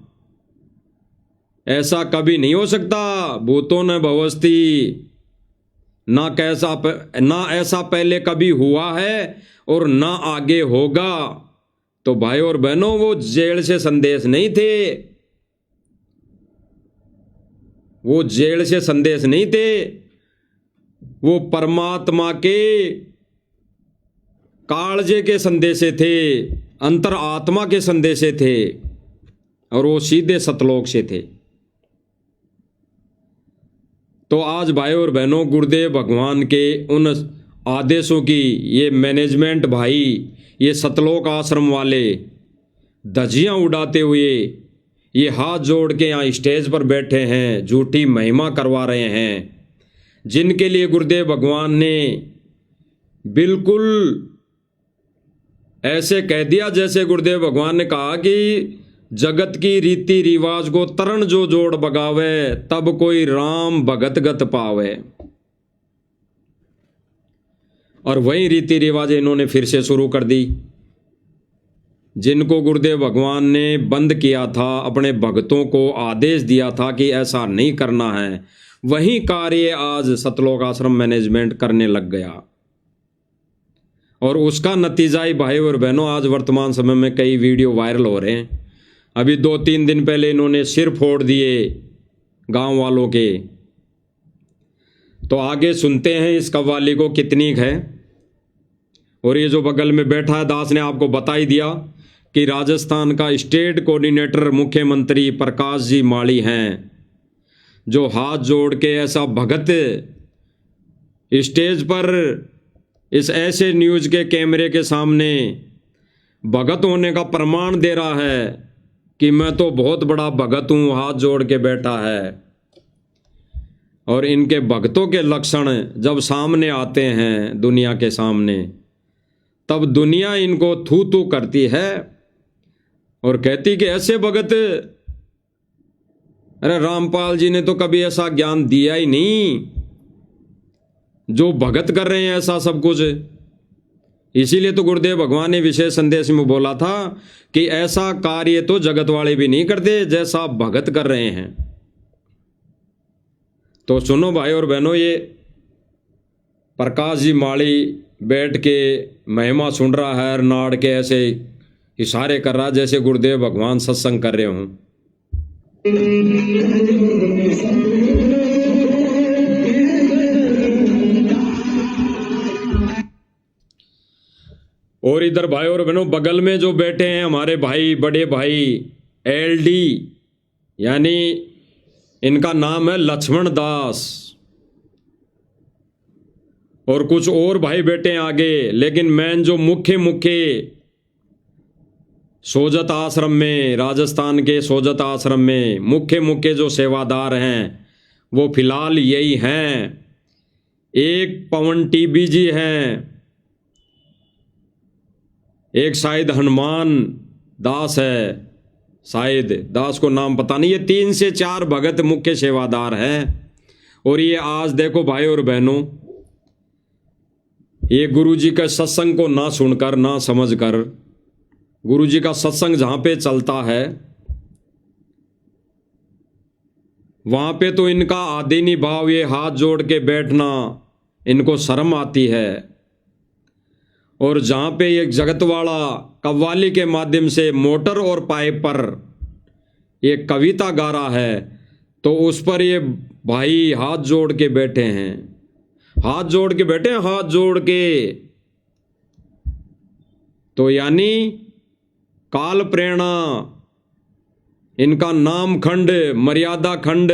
ऐसा कभी नहीं हो सकता। भूतों ने भवस्ती ना ऐसा पहले कभी हुआ है और ना आगे होगा। तो भाई और बहनों वो जेल से संदेश नहीं थे, वो जेल से संदेश नहीं थे, वो परमात्मा के कालजे के संदेशे थे, अंतर आत्मा के संदेशे थे और वो सीधे सतलोक से थे। तो आज भाई और बहनों गुरुदेव भगवान के उन आदेशों की ये मैनेजमेंट भाई, ये सतलोक आश्रम वाले धज्जियां उड़ाते हुए ये हाथ जोड़ के यहाँ स्टेज पर बैठे हैं, झूठी महिमा करवा रहे हैं, जिनके लिए गुरुदेव भगवान ने बिल्कुल ऐसे कह दिया जैसे गुरुदेव भगवान ने कहा कि जगत की रीति रिवाज को तरण जो जोड़ बगावे, तब कोई राम भगत गत पावे। और वही रीति रिवाज इन्होंने फिर से शुरू कर दी, जिनको गुरुदेव भगवान ने बंद किया था, अपने भक्तों को आदेश दिया था कि ऐसा नहीं करना है, वही कार्य आज सतलोक आश्रम मैनेजमेंट करने लग गया। और उसका नतीजा ही भाई और बहनों आज वर्तमान समय में कई वीडियो वायरल हो रहे हैं। अभी 2-3 दिन पहले इन्होंने सिर फोड़ दिए गांव वालों के। तो आगे सुनते हैं इस कव्वाली को कितनी है। और ये जो बगल में बैठा है दास ने आपको बता ही दिया कि राजस्थान का स्टेट कोऑर्डिनेटर मुख्यमंत्री प्रकाश जी माली हैं, जो हाथ जोड़ के ऐसा भगत स्टेज पर इस ऐसे न्यूज़ के कैमरे के सामने भगत होने का प्रमाण दे रहा है कि मैं तो बहुत बड़ा भगत हूँ, हाथ जोड़ के बैठा है। और इनके भक्तों के लक्षण जब सामने आते हैं दुनिया के सामने, तब दुनिया इनको थू थू करती है और कहती कि ऐसे भगत, अरे रामपाल जी ने तो कभी ऐसा ज्ञान दिया ही नहीं, जो भगत कर रहे हैं ऐसा सब कुछ। इसीलिए तो गुरुदेव भगवान ने विशेष संदेश में बोला था कि ऐसा कार्य तो जगत वाले भी नहीं करते जैसा भगत कर रहे हैं। तो सुनो भाई और बहनों, ये प्रकाश जी माली बैठ के महिमा सुन रहा है, नाड़ के ऐसे इशारे कर रहा जैसे गुरुदेव भगवान सत्संग कर रहे हों। और इधर भाई और बहनों, बगल में जो बैठे हैं हमारे भाई, बड़े भाई एलडी, यानी इनका नाम है लक्ष्मण दास, और कुछ और भाई बैठे हैं आगे। लेकिन मेन जो मुख्य सोजत आश्रम में, राजस्थान के सोजत आश्रम में मुख्य जो सेवादार हैं वो फिलहाल यही हैं। एक पवन टीबी जी हैं, एक शायद हनुमान दास है, शायद दास को नाम पता नहीं। ये 3 से 4 भगत मुख्य सेवादार हैं। और ये आज देखो भाई और बहनों, ये गुरुजी का सत्संग को ना सुनकर, ना समझकर, गुरुजी का सत्संग जहां पे चलता है वहां पे तो इनका आदीनी भाव, ये हाथ जोड़ के बैठना इनको शर्म आती है। और जहां पे एक जगत वाला कव्वाली के माध्यम से मोटर और पाइप पर ये कविता गा रहा है, तो उस पर ये भाई हाथ जोड़ के बैठे हैं, हाथ जोड़ के बैठे हैं, हाथ जोड़ के। तो यानी काल प्रेरणा, इनका नाम खंड, मर्यादा खंड,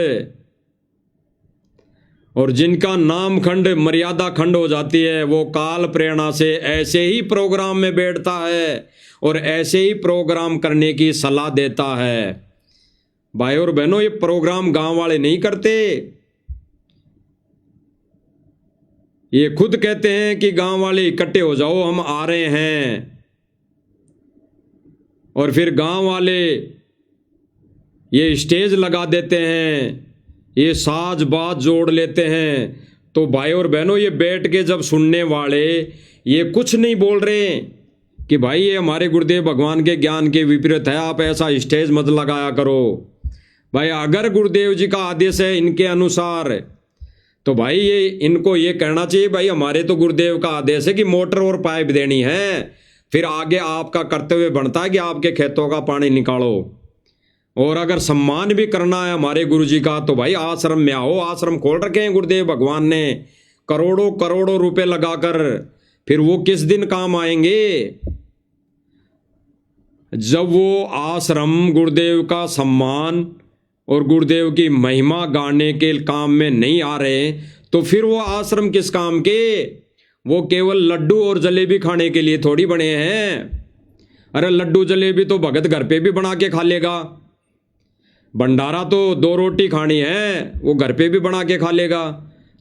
और जिनका नाम खंड मर्यादा खंड हो जाती है वो काल प्रेरणा से ऐसे ही प्रोग्राम में बैठता है और ऐसे ही प्रोग्राम करने की सलाह देता है। भाई और बहनों, ये प्रोग्राम गांव वाले नहीं करते, ये खुद कहते हैं कि गांव वाले इकट्ठे हो जाओ, हम आ रहे हैं। और फिर गांव वाले ये स्टेज लगा देते हैं, ये साज बाज जोड़ लेते हैं। तो भाई और बहनों, ये बैठ के जब सुनने वाले ये कुछ नहीं बोल रहे कि भाई ये हमारे गुरुदेव भगवान के ज्ञान के विपरीत है, आप ऐसा स्टेज मत लगाया करो। भाई अगर गुरुदेव जी का आदेश है इनके अनुसार, तो भाई ये इनको ये कहना चाहिए, भाई हमारे तो गुरुदेव का आदेश है कि मोटर और पाइप देनी है, फिर आगे आपका कर्तव्य बनता है कि आपके खेतों का पानी निकालो। और अगर सम्मान भी करना है हमारे गुरुजी का, तो भाई आश्रम में आओ। आश्रम खोल रखे हैं गुरुदेव भगवान ने करोड़ों करोड़ों रुपए लगाकर, फिर वो किस दिन काम आएंगे जब वो आश्रम गुरुदेव का सम्मान और गुरुदेव की महिमा गाने के काम में नहीं आ रहे, तो फिर वो आश्रम किस काम के? वो केवल लड्डू और जलेबी खाने के लिए थोड़ी बने हैं। अरे लड्डू जलेबी तो भगत घर पे भी बना के खा लेगा, भंडारा तो 2 रोटी खानी है वो घर पे भी बना के खा लेगा।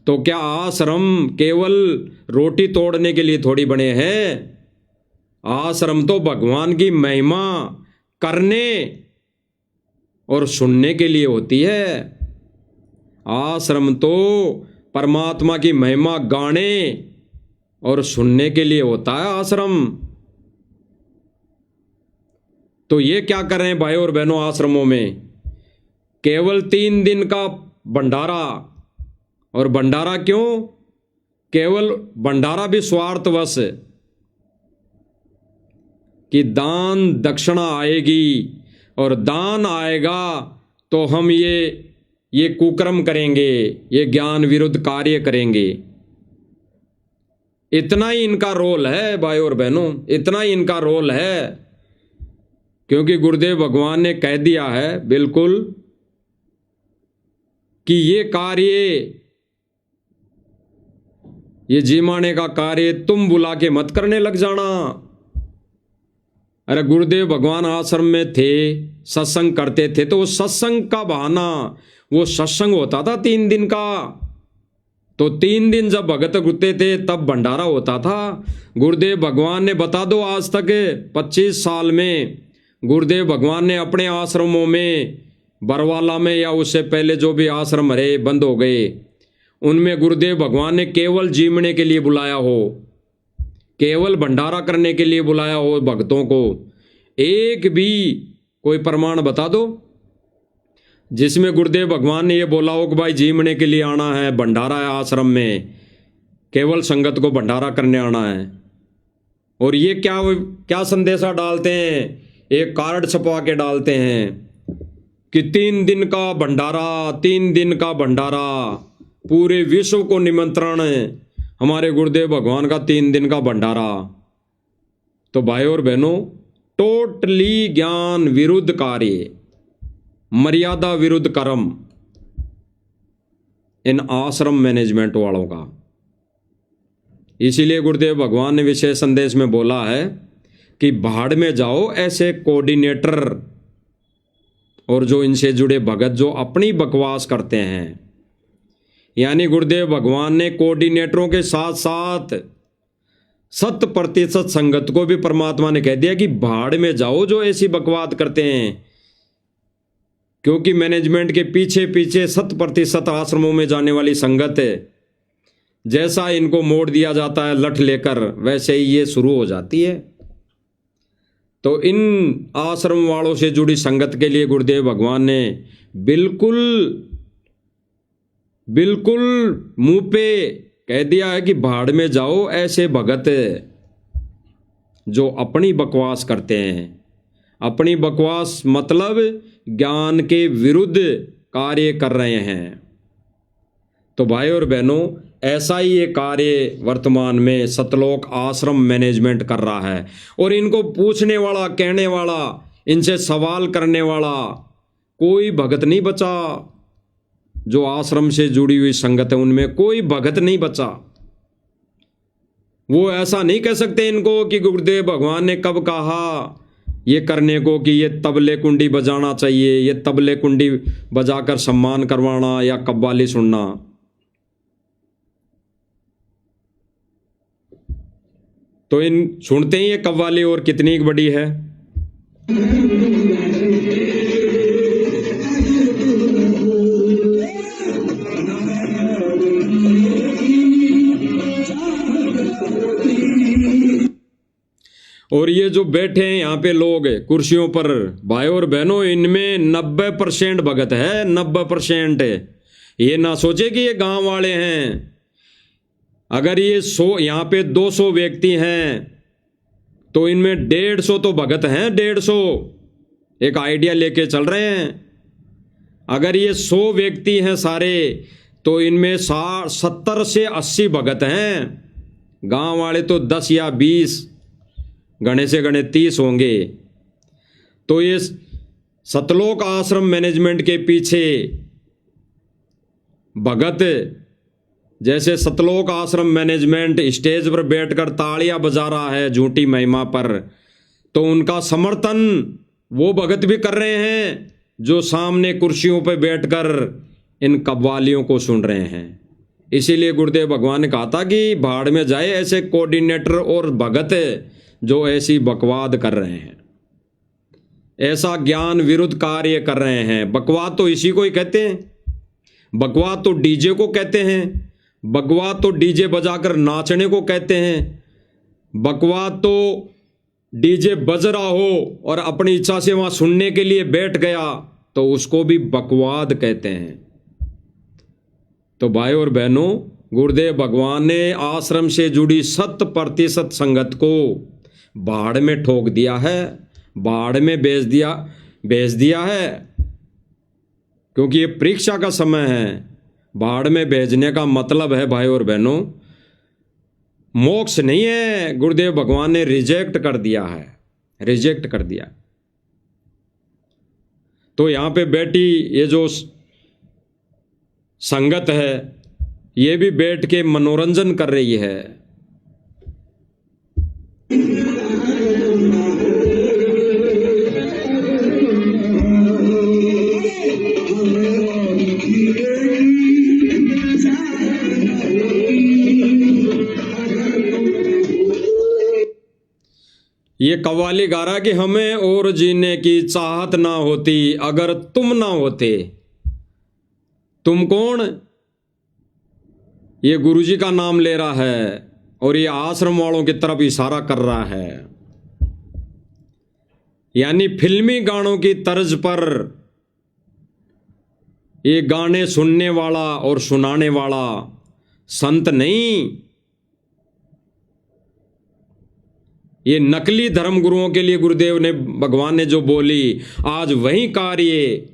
तो क्या आश्रम केवल रोटी तोड़ने के लिए थोड़ी बने हैं? आश्रम तो भगवान की महिमा करने और सुनने के लिए होती है। आश्रम तो परमात्मा की महिमा गाने और सुनने के लिए होता है आश्रम। तो ये क्या कर रहे हैं भाई और बहनों, आश्रमों में केवल 3 दिन का भंडारा। और भंडारा क्यों? केवल भंडारा भी स्वार्थवश कि दान दक्षिणा आएगी और दान आएगा तो हम ये कुकर्म करेंगे, ये ज्ञान विरुद्ध कार्य करेंगे। इतना ही इनका रोल है भाई और बहनों, इतना ही इनका रोल है। क्योंकि गुरुदेव भगवान ने कह दिया है बिल्कुल कि ये कार्य, ये जीमाने का कार्य तुम बुला के मत करने लग जाना। अरे गुरुदेव भगवान आश्रम में थे, सत्संग करते थे, तो वो सत्संग का बहाना, वो सत्संग होता था 3 दिन का, तो 3 दिन जब भगत रुकते थे तब भंडारा होता था। गुरुदेव भगवान ने, बता दो, आज तक 25 साल में गुरुदेव भगवान ने अपने आश्रमों में, बरवाला में या उससे पहले जो भी आश्रम रहे बंद हो गए, उनमें गुरुदेव भगवान ने केवल जीवने के लिए बुलाया हो, केवल भंडारा करने के लिए बुलाया हो भक्तों को। एक भी कोई प्रमाण बता दो जिसमें गुरुदेव भगवान ने ये बोला हो कि भाई जीवने के लिए आना है, भंडारा है आश्रम में, केवल संगत को भंडारा करने आना है। और ये क्या क्या संदेशा डालते हैं, एक कार्ड छपवा के डालते हैं कि 3 दिन का भंडारा, 3 दिन का भंडारा, पूरे विश्व को निमंत्रण है हमारे गुरुदेव भगवान का 3 दिन का भंडारा। तो भाई और बहनों, टोटली ज्ञान विरुद्ध कार्य, मर्यादा विरुद्ध कर्म इन आश्रम मैनेजमेंट वालों का। इसीलिए गुरुदेव भगवान ने विशेष संदेश में बोला है कि भाड़ में जाओ ऐसे कोऑर्डिनेटर और जो इनसे जुड़े भगत जो अपनी बकवास करते हैं। यानी गुरुदेव भगवान ने कोऑर्डिनेटरों के साथ साथ 100% संगत को भी परमात्मा ने कह दिया कि भाड़ में जाओ जो ऐसी बकवास करते हैं, क्योंकि मैनेजमेंट के पीछे पीछे 100% आश्रमों में जाने वाली संगत है, जैसा इनको मोड़ दिया जाता है लठ लेकर, वैसे ही ये शुरू हो जाती है। तो इन आश्रम वालों से जुड़ी संगत के लिए गुरुदेव भगवान ने बिल्कुल मुंह पे कह दिया है कि भाड़ में जाओ ऐसे भगत जो अपनी बकवास करते हैं। अपनी बकवास मतलब ज्ञान के विरुद्ध कार्य कर रहे हैं। तो भाई और बहनों, ऐसा ही ये कार्य वर्तमान में सतलोक आश्रम मैनेजमेंट कर रहा है। और इनको पूछने वाला, कहने वाला, इनसे सवाल करने वाला कोई भगत नहीं बचा। जो आश्रम से जुड़ी हुई संगत है उनमें कोई भगत नहीं बचा। वो ऐसा नहीं कह सकते इनको कि गुरुदेव भगवान ने कब कहा ये करने को कि ये तबले कुंडी बजाना चाहिए, ये तबले कुंडी बजाकर सम्मान करवाना या कव्वाली सुनना। तो इन सुनते ही ये कव्वाली और कितनी बड़ी है। और ये जो बैठे हैं यहाँ पे लोग कुर्सियों पर, भाई और बहनों, इनमें 90% भगत है, 90%। ये ना सोचे कि ये गांव वाले हैं। अगर ये 100 यहाँ पे 200 व्यक्ति हैं तो इनमें 150 तो भगत हैं, 150 एक आइडिया लेके चल रहे हैं। अगर ये 100 व्यक्ति हैं सारे तो इनमें 70 से 80 भगत हैं। गांव वाले तो 10 या 20, गणे से गणे 30 होंगे। तो ये सतलोक आश्रम मैनेजमेंट के पीछे भगत, जैसे सतलोक आश्रम मैनेजमेंट स्टेज पर बैठकर तालियां बजा रहा है झूठी महिमा पर, तो उनका समर्थन वो भगत भी कर रहे हैं जो सामने कुर्सियों पर बैठकर इन कव्वालियों को सुन रहे हैं। इसीलिए गुरुदेव भगवान ने कहा था कि भाड़ में जाए ऐसे कोऑर्डिनेटर और भगत जो ऐसी बकवाद कर रहे हैं, ऐसा ज्ञान विरुद्ध कार्य कर रहे हैं। बकवाद तो इसी को ही कहते हैं। बकवाद तो डीजे को कहते हैं। बकवाद तो डीजे बजाकर नाचने को कहते हैं। बकवाद तो डीजे बज रहा हो और अपनी इच्छा से वहां सुनने के लिए बैठ गया तो उसको भी बकवाद कहते हैं। तो भाई और बहनों, गुरुदेव भगवान ने आश्रम से जुड़ी 100% संगत को बाढ़ में ठोक दिया है, बाढ़ में भेज दिया है, क्योंकि ये परीक्षा का समय है। बाढ़ में भेजने का मतलब है भाई और बहनों मोक्ष नहीं है। गुरुदेव भगवान ने रिजेक्ट कर दिया है, रिजेक्ट कर दिया। तो यहाँ पे बैठी ये जो संगत है ये भी बैठ के मनोरंजन कर रही है। ये कव्वाली गा रहा कि हमें और जीने की चाहत ना होती अगर तुम ना होते। तुम कौन? ये गुरुजी का नाम ले रहा है और ये आश्रम वालों की तरफ इशारा कर रहा है। यानी फिल्मी गानों की तर्ज पर ये गाने सुनने वाला और सुनाने वाला संत नहीं, ये नकली धर्म गुरुओं के लिए गुरुदेव ने भगवान ने जो बोली आज वही कार्य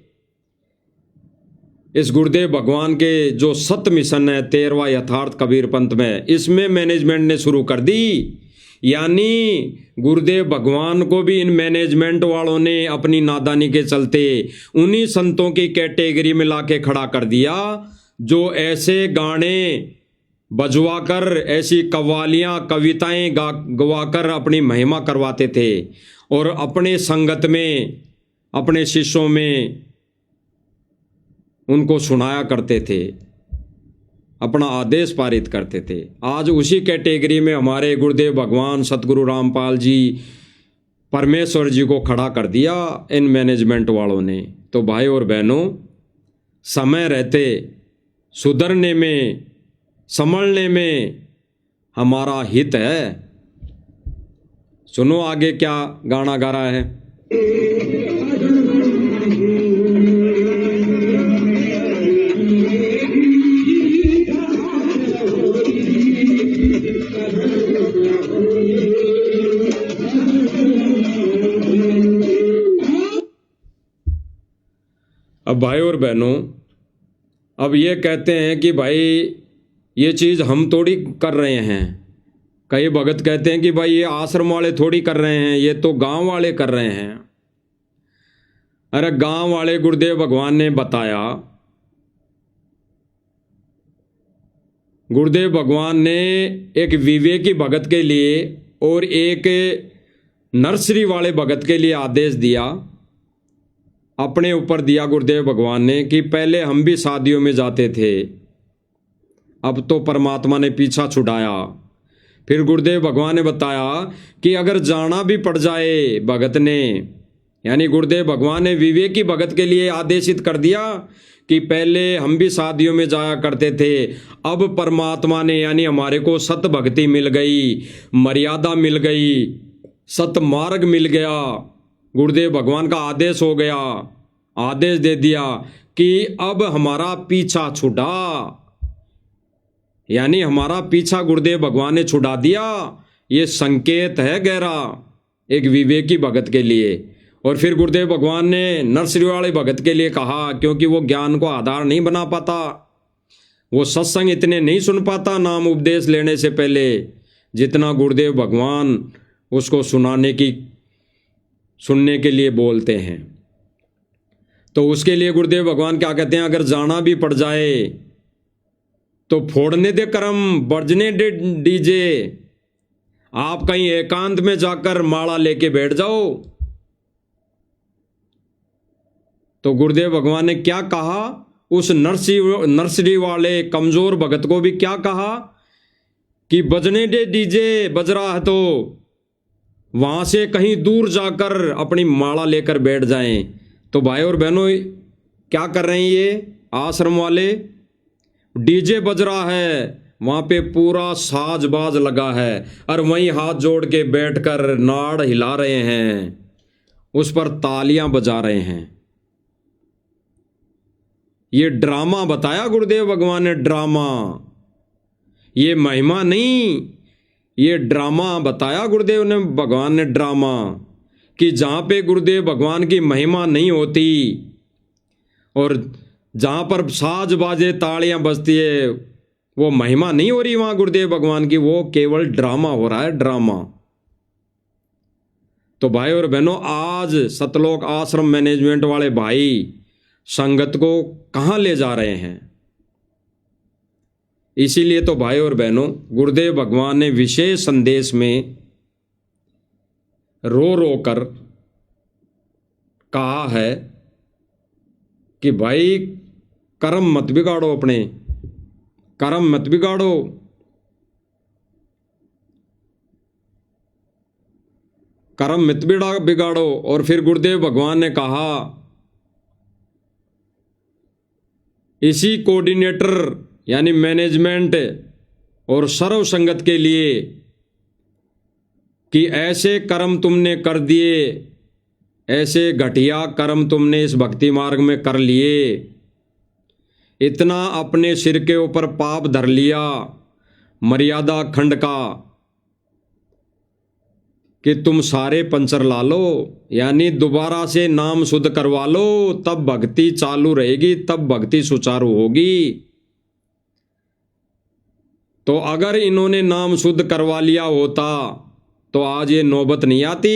इस गुरुदेव भगवान के जो सत्य मिशन है 13वां यथार्थ कबीर पंथ में, इसमें मैनेजमेंट ने शुरू कर दी। यानी गुरुदेव भगवान को भी इन मैनेजमेंट वालों ने अपनी नादानी के चलते उन्हीं संतों की कैटेगरी में लाके खड़ा कर दिया जो ऐसे गाने बजवाकर ऐसी कव्वालियाँ कविताएं गवाकर अपनी महिमा करवाते थे और अपने संगत में अपने शिष्यों में उनको सुनाया करते थे, अपना आदेश पारित करते थे। आज उसी कैटेगरी में हमारे गुरुदेव भगवान सतगुरु रामपाल जी परमेश्वर जी को खड़ा कर दिया इन मैनेजमेंट वालों ने। तो भाई और बहनों, समय रहते सुधरने में संभलने में हमारा हित है। सुनो आगे क्या गाना गा रहा है। अब भाई और बहनों, अब ये कहते हैं कि भाई ये चीज़ हम थोड़ी कर रहे हैं। कई भगत कहते हैं कि भाई ये आश्रम वाले थोड़ी कर रहे हैं, ये तो गांव वाले कर रहे हैं। अरे गांव वाले गुरुदेव भगवान ने बताया, गुरुदेव भगवान ने एक विवेकी भगत के लिए और एक नर्सरी वाले भगत के लिए आदेश दिया, अपने ऊपर दिया गुरुदेव भगवान ने कि पहले हम भी शादियों में जाते थे, अब तो परमात्मा ने पीछा छुड़ाया। फिर गुरुदेव भगवान ने बताया कि अगर जाना भी पड़ जाए भगत ने, यानी गुरुदेव भगवान ने विवेकी भगत के लिए आदेशित कर दिया कि पहले हम भी शादियों में जाया करते थे, अब परमात्मा ने यानी हमारे को सत भक्ति मिल गई, मर्यादा मिल गई, सत मार्ग मिल गया। गुरुदेव भगवान का आदेश हो गया, आदेश दे दिया कि अब हमारा पीछा छुड़ा, यानी हमारा पीछा गुरुदेव भगवान ने छुड़ा दिया। ये संकेत है गहरा एक विवेकी भगत के लिए। और फिर गुरुदेव भगवान ने नर्सरी वाले भगत के लिए कहा, क्योंकि वो ज्ञान को आधार नहीं बना पाता, वो सत्संग इतने नहीं सुन पाता नाम उपदेश लेने से पहले जितना गुरुदेव भगवान उसको सुनने के लिए बोलते हैं। तो उसके लिए गुरुदेव भगवान क्या कहते हैं, अगर जाना भी पड़ जाए तो फोड़ने दे करम, बजने दे डीजे, आप कहीं एकांत में जाकर माला लेके बैठ जाओ। तो गुरुदेव भगवान ने क्या कहा, उस नर्सरी वाले कमजोर भगत को भी क्या कहा कि बजने दे डीजे, बज रहा है तो वहां से कहीं दूर जाकर अपनी माला लेकर बैठ जाएं। तो भाई और बहनों, क्या कर रहे हैं ये आश्रम वाले, डीजे बज रहा है, वहां पे पूरा साज-बाज लगा है और वहीं हाथ जोड़ के बैठकर नाड़ हिला रहे हैं, उस पर तालियां बजा रहे हैं। ये ड्रामा बताया गुरुदेव भगवान ने, ड्रामा, ये महिमा नहीं, ये ड्रामा बताया गुरुदेव ने भगवान ने, ड्रामा, कि जहां पे गुरुदेव भगवान की महिमा नहीं होती और जहां पर साज बाजे तालियां बजती है वो महिमा नहीं हो रही वहां गुरुदेव भगवान की, वो केवल ड्रामा हो रहा है, ड्रामा। तो भाई और बहनों, आज सतलोक आश्रम मैनेजमेंट वाले भाई संगत को कहाँ ले जा रहे हैं। इसीलिए तो भाई और बहनों, गुरुदेव भगवान ने विशेष संदेश में रो रो कर कहा है कि भाई कर्म मत बिगाड़ो, अपने कर्म मत बिगाड़ो, कर्म मत बिगाड़ो। और फिर गुरुदेव भगवान ने कहा इसी कोऑर्डिनेटर यानी मैनेजमेंट और सर्व संगत के लिए कि ऐसे कर्म तुमने कर दिए, ऐसे घटिया कर्म तुमने इस भक्ति मार्ग में कर लिए, इतना अपने सिर के ऊपर पाप धर लिया मर्यादा खंड का कि तुम सारे पंचर ला लो, यानी दोबारा से नाम शुद्ध करवा लो, तब भक्ति चालू रहेगी, तब भक्ति सुचारू होगी। तो अगर इन्होंने नाम शुद्ध करवा लिया होता तो आज ये नौबत नहीं आती।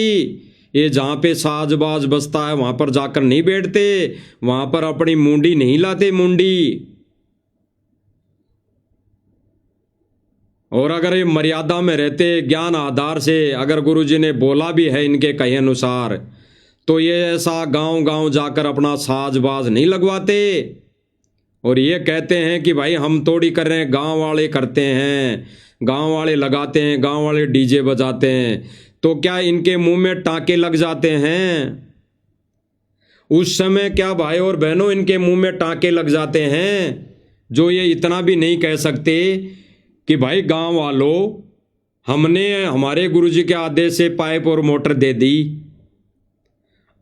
ये जहाँ पे साजबाज बसता है वहाँ पर जाकर नहीं बैठते, वहाँ पर अपनी मुंडी नहीं लाते मुंडी। और अगर ये मर्यादा में रहते, ज्ञान आधार से, अगर गुरुजी ने बोला भी है इनके कहे अनुसार, तो ये ऐसा गांव गांव जाकर अपना साजबाज नहीं लगवाते। और ये कहते हैं कि भाई हम तोड़ी कर रहे हैं, गांव वाले करते हैं, गांव वाले लगाते हैं, गांव वाले डीजे बजाते हैं। तो क्या इनके मुंह में टांके लग जाते हैं? उस समय क्या भाई और बहनों इनके मुंह में टांके लग जाते हैं, जो ये इतना भी नहीं कह सकते कि भाई गांव वालों, हमने हमारे गुरुजी के आदेश से पाइप और मोटर दे दी।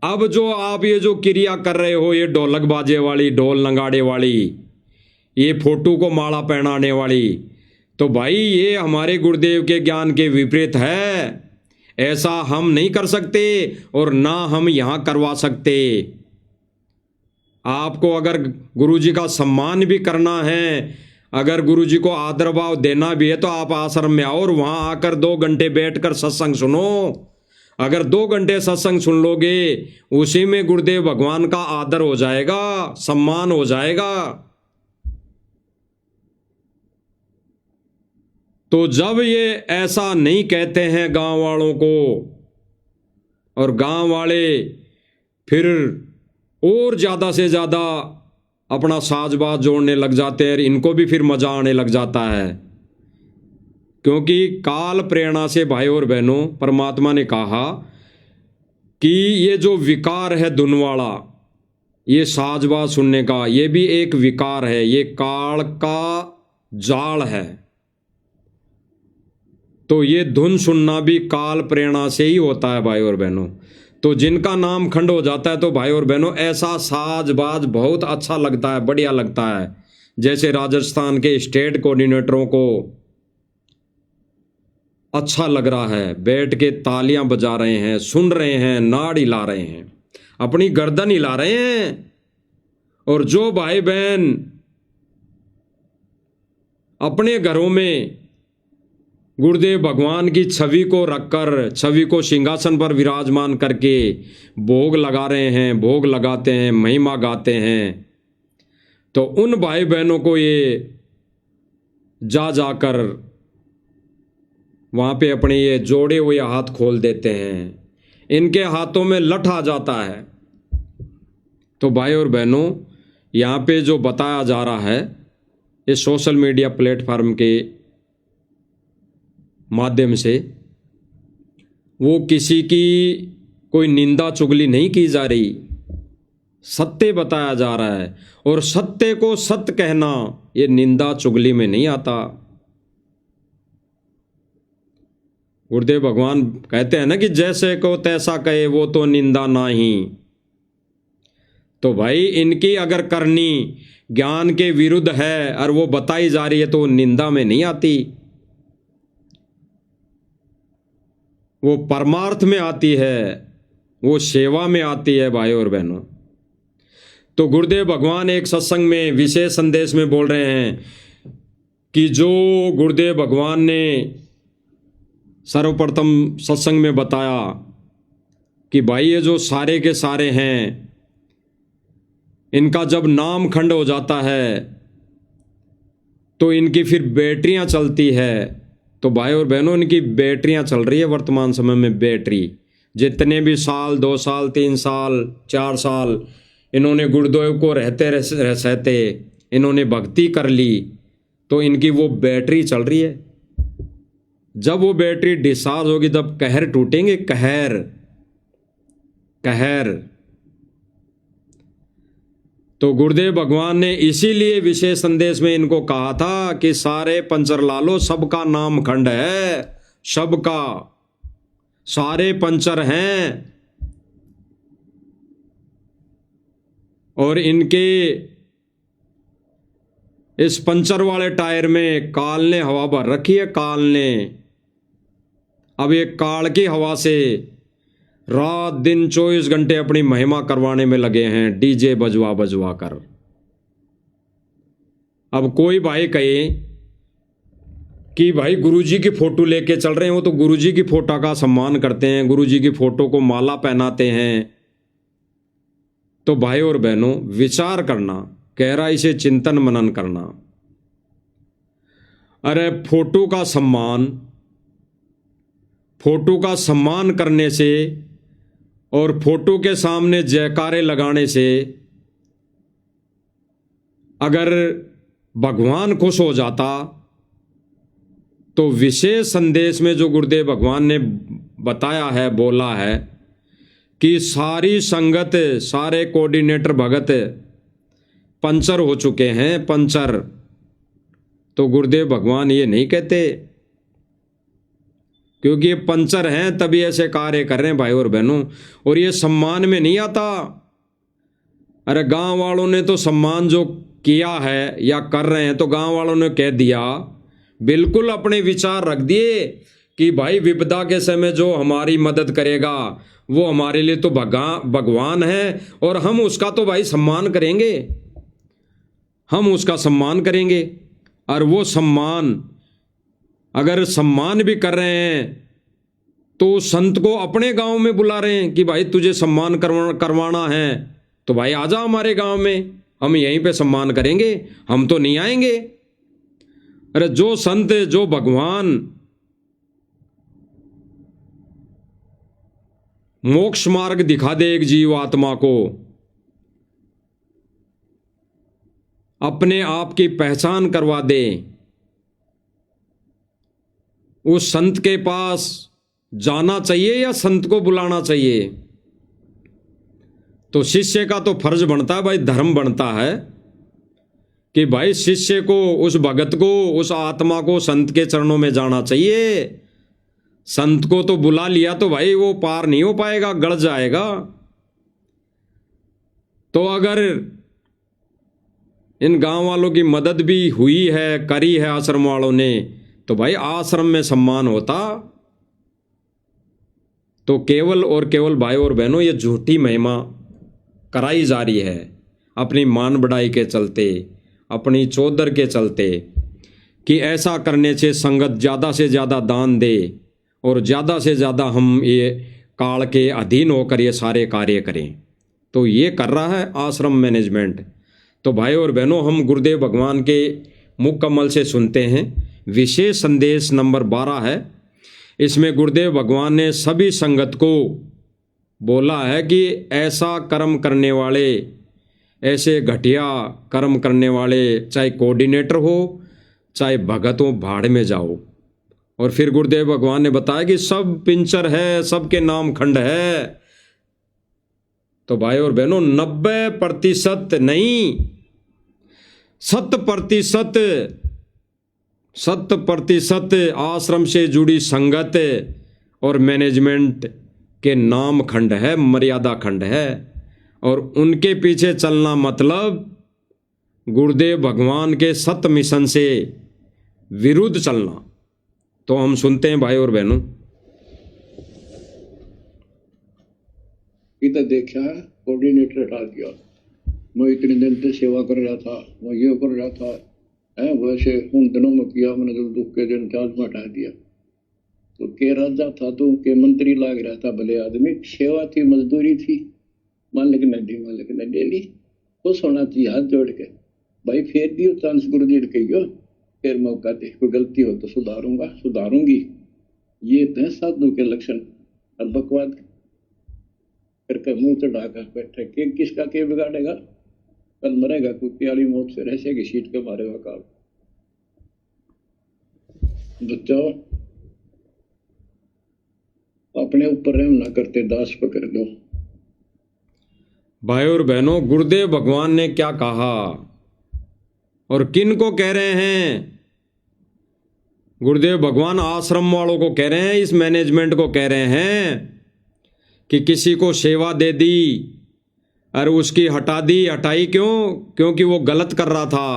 अब जो आप ये जो क्रिया कर रहे हो, ये ढोलक बाजे वाली, ढोल नगाड़े वाली, ये फोटो को माला पहनाने वाली, तो भाई ये हमारे गुरुदेव के ज्ञान के विपरीत है। ऐसा हम नहीं कर सकते और ना हम यहां करवा सकते। आपको अगर गुरुजी का सम्मान भी करना है, अगर गुरुजी को आदर भाव देना भी है, तो आप आश्रम में आओ और वहां आकर 2 घंटे बैठकर सत्संग सुनो। अगर 2 घंटे सत्संग सुन लोगे, उसी में गुरुदेव भगवान का आदर हो जाएगा, सम्मान हो जाएगा। तो जब ये ऐसा नहीं कहते हैं गांव वालों को, और गांव वाले फिर और ज़्यादा से ज़्यादा अपना साजबाज जोड़ने लग जाते हैं, इनको भी फिर मजा आने लग जाता है। क्योंकि काल प्रेरणा से भाई और बहनों, परमात्मा ने कहा कि ये जो विकार है धुन वाला, ये साजबाज सुनने का, ये भी एक विकार है, ये काल का जाल है। तो ये धुन सुनना भी काल प्रेरणा से ही होता है भाई और बहनों। तो जिनका नाम खंड हो जाता है, तो भाई और बहनों ऐसा साजबाज बहुत अच्छा लगता है, बढ़िया लगता है। जैसे राजस्थान के स्टेट कोऑर्डिनेटरों को अच्छा लग रहा है, बैठ के तालियां बजा रहे हैं, सुन रहे हैं, नाड़ हिला रहे हैं, अपनी गर्दन हिला रहे हैं। और जो भाई बहन अपने घरों में गुरुदेव भगवान की छवि को रखकर, छवि को सिंहासन पर विराजमान करके भोग लगा रहे हैं, भोग लगाते हैं, महिमा गाते हैं, तो उन भाई बहनों को ये जा जाकर वहाँ पे अपने ये जोड़े हुए हाथ खोल देते हैं, इनके हाथों में लठ आ जाता है। तो भाई और बहनों, यहाँ पे जो बताया जा रहा है, ये सोशल मीडिया प्लेटफार्म के माध्यम से, वो किसी की कोई निंदा चुगली नहीं की जा रही, सत्य बताया जा रहा है। और सत्य को सत्य कहना ये निंदा चुगली में नहीं आता। गुरुदेव भगवान कहते हैं ना कि जैसे को तैसा कहे वो तो निंदा नाही। तो भाई इनकी अगर करनी ज्ञान के विरुद्ध है और वो बताई जा रही है, तो निंदा में नहीं आती, वो परमार्थ में आती है, वो सेवा में आती है भाई और बहनों। तो गुरुदेव भगवान एक सत्संग में विशेष संदेश में बोल रहे हैं कि जो गुरुदेव भगवान ने सर्वप्रथम सत्संग में बताया कि भाई ये जो सारे के सारे हैं, इनका जब नाम खंड हो जाता है तो इनकी फिर बैटरियां चलती है। तो भाई और बहनों, इनकी बैटरियां चल रही है वर्तमान समय में। बैटरी जितने भी साल, 2 साल, 3 साल, 4 साल इन्होंने गुरुदेव को रहते इन्होंने भक्ति कर ली, तो इनकी वो बैटरी चल रही है। जब वो बैटरी डिस्चार्ज होगी तब कहर टूटेंगे, कहर कहर। तो गुरुदेव भगवान ने इसीलिए विशेष संदेश में इनको कहा था कि सारे पंचर लालो, सबका नाम खंड है, सबका, सारे पंचर हैं। और इनके इस पंचर वाले टायर में काल ने हवा भर रखी है, काल ने। अब ये काल की हवा से रात दिन 24 घंटे अपनी महिमा करवाने में लगे हैं, डीजे बजवा बजवा कर। अब कोई भाई कहे कि भाई गुरुजी की फोटो लेके चल रहे हैं, वो तो गुरुजी की फोटो का सम्मान करते हैं, गुरुजी की फोटो को माला पहनाते हैं। तो भाई और बहनों, विचार करना, गहराई से चिंतन मनन करना। अरे फोटो का सम्मान करने से और फोटो के सामने जयकारे लगाने से अगर भगवान खुश हो जाता, तो विशेष संदेश में जो गुरुदेव भगवान ने बताया है, बोला है कि सारी संगत, सारे कोऑर्डिनेटर भगत पंचर हो चुके हैं, पंचर। तो गुरुदेव भगवान ये नहीं कहते, क्योंकि ये पंचर हैं तभी ऐसे कार्य कर रहे हैं भाई और बहनों। और ये सम्मान में नहीं आता। अरे गांव वालों ने तो सम्मान जो किया है या कर रहे हैं, तो गांव वालों ने कह दिया, बिल्कुल अपने विचार रख दिए कि भाई विपदा के समय जो हमारी मदद करेगा वो हमारे लिए तो भगवान है, और हम उसका तो भाई सम्मान करेंगे, हम उसका सम्मान करेंगे। और वो सम्मान, अगर सम्मान भी कर रहे हैं तो संत को अपने गांव में बुला रहे हैं कि भाई तुझे सम्मान करवाना है तो भाई आजा हमारे गांव में, हम यहीं पे सम्मान करेंगे, हम तो नहीं आएंगे। अरे जो संत, जो भगवान मोक्ष मार्ग दिखा दे एक जीव आत्मा को, अपने आप की पहचान करवा दे, उस संत के पास जाना चाहिए या संत को बुलाना चाहिए? तो शिष्य का तो फर्ज बनता है भाई, धर्म बनता है कि भाई शिष्य को, उस भगत को, उस आत्मा को संत के चरणों में जाना चाहिए। संत को तो बुला लिया तो भाई वो पार नहीं हो पाएगा, गड़ जाएगा। तो अगर इन गांव वालों की मदद भी हुई है, करी है आश्रम वालों ने, तो भाई आश्रम में सम्मान होता। तो केवल और केवल भाई और बहनों, ये झूठी महिमा कराई जा रही है अपनी मान बढ़ाई के चलते, अपनी चौधर के चलते, कि ऐसा करने से संगत ज़्यादा से ज़्यादा दान दे और ज़्यादा से ज़्यादा हम ये काल के अधीन होकर ये सारे कार्य करें। तो ये कर रहा है आश्रम मैनेजमेंट। तो भाई और बहनों, हम गुरुदेव भगवान के मुख कमल से सुनते हैं। विशेष संदेश नंबर 12 है। इसमें गुरुदेव भगवान ने सभी संगत को बोला है कि ऐसा कर्म करने वाले, ऐसे घटिया कर्म करने वाले, चाहे कोऑर्डिनेटर हो चाहे भगत हो, भाड़ में जाओ। और फिर गुरुदेव भगवान ने बताया कि सब पिंचर है, सबके नाम खंड है। तो भाई और बहनों, 90% नहीं, 100% आश्रम से जुड़ी संगत और मैनेजमेंट के नाम खंड है, मर्यादा खंड है। और उनके पीछे चलना मतलब गुरुदेव भगवान के सत मिशन से विरुद्ध चलना। तो हम सुनते हैं भाई और बहनों। इधर देखा, कोऑर्डिनेटर हटा दिया, मैं इतने दिन से सेवा कर रहा था, मैं ये कर रहा था, है वैसे उन दिनों में किया मैंने, जो दुख के दिन था उसमें हटा दिया। तो के राजा था तो के मंत्री लाग रहा था, भले आदमी, सेवा थी, मजदूरी थी, मालिक ने दे ली। खुश होना चाहिए हाथ जोड़ के, भाई फेर दियो चांस गुरुजी ने कहियो, फिर मौका दे, कोई गलती हो तो सुधारूंगा सुधारूंगी। ये थे साधु के लक्षण। और बकवाद करके मुंह चढ़ा कर बैठे, के किसका के बिगाड़ेगा, कल मरेगा कुत्ते वाली मौत से, ऐसे की सीट के मारेगा काल। बच्चों अपने ऊपर रहम ना करते, दास पकड़ लो। भाई और बहनों, गुरुदेव भगवान ने क्या कहा और किन को कह रहे हैं? गुरुदेव भगवान आश्रम वालों को कह रहे हैं, इस मैनेजमेंट को कह रहे हैं कि किसी को सेवा दे दी और उसकी हटाई क्यों? क्योंकि वो गलत कर रहा था,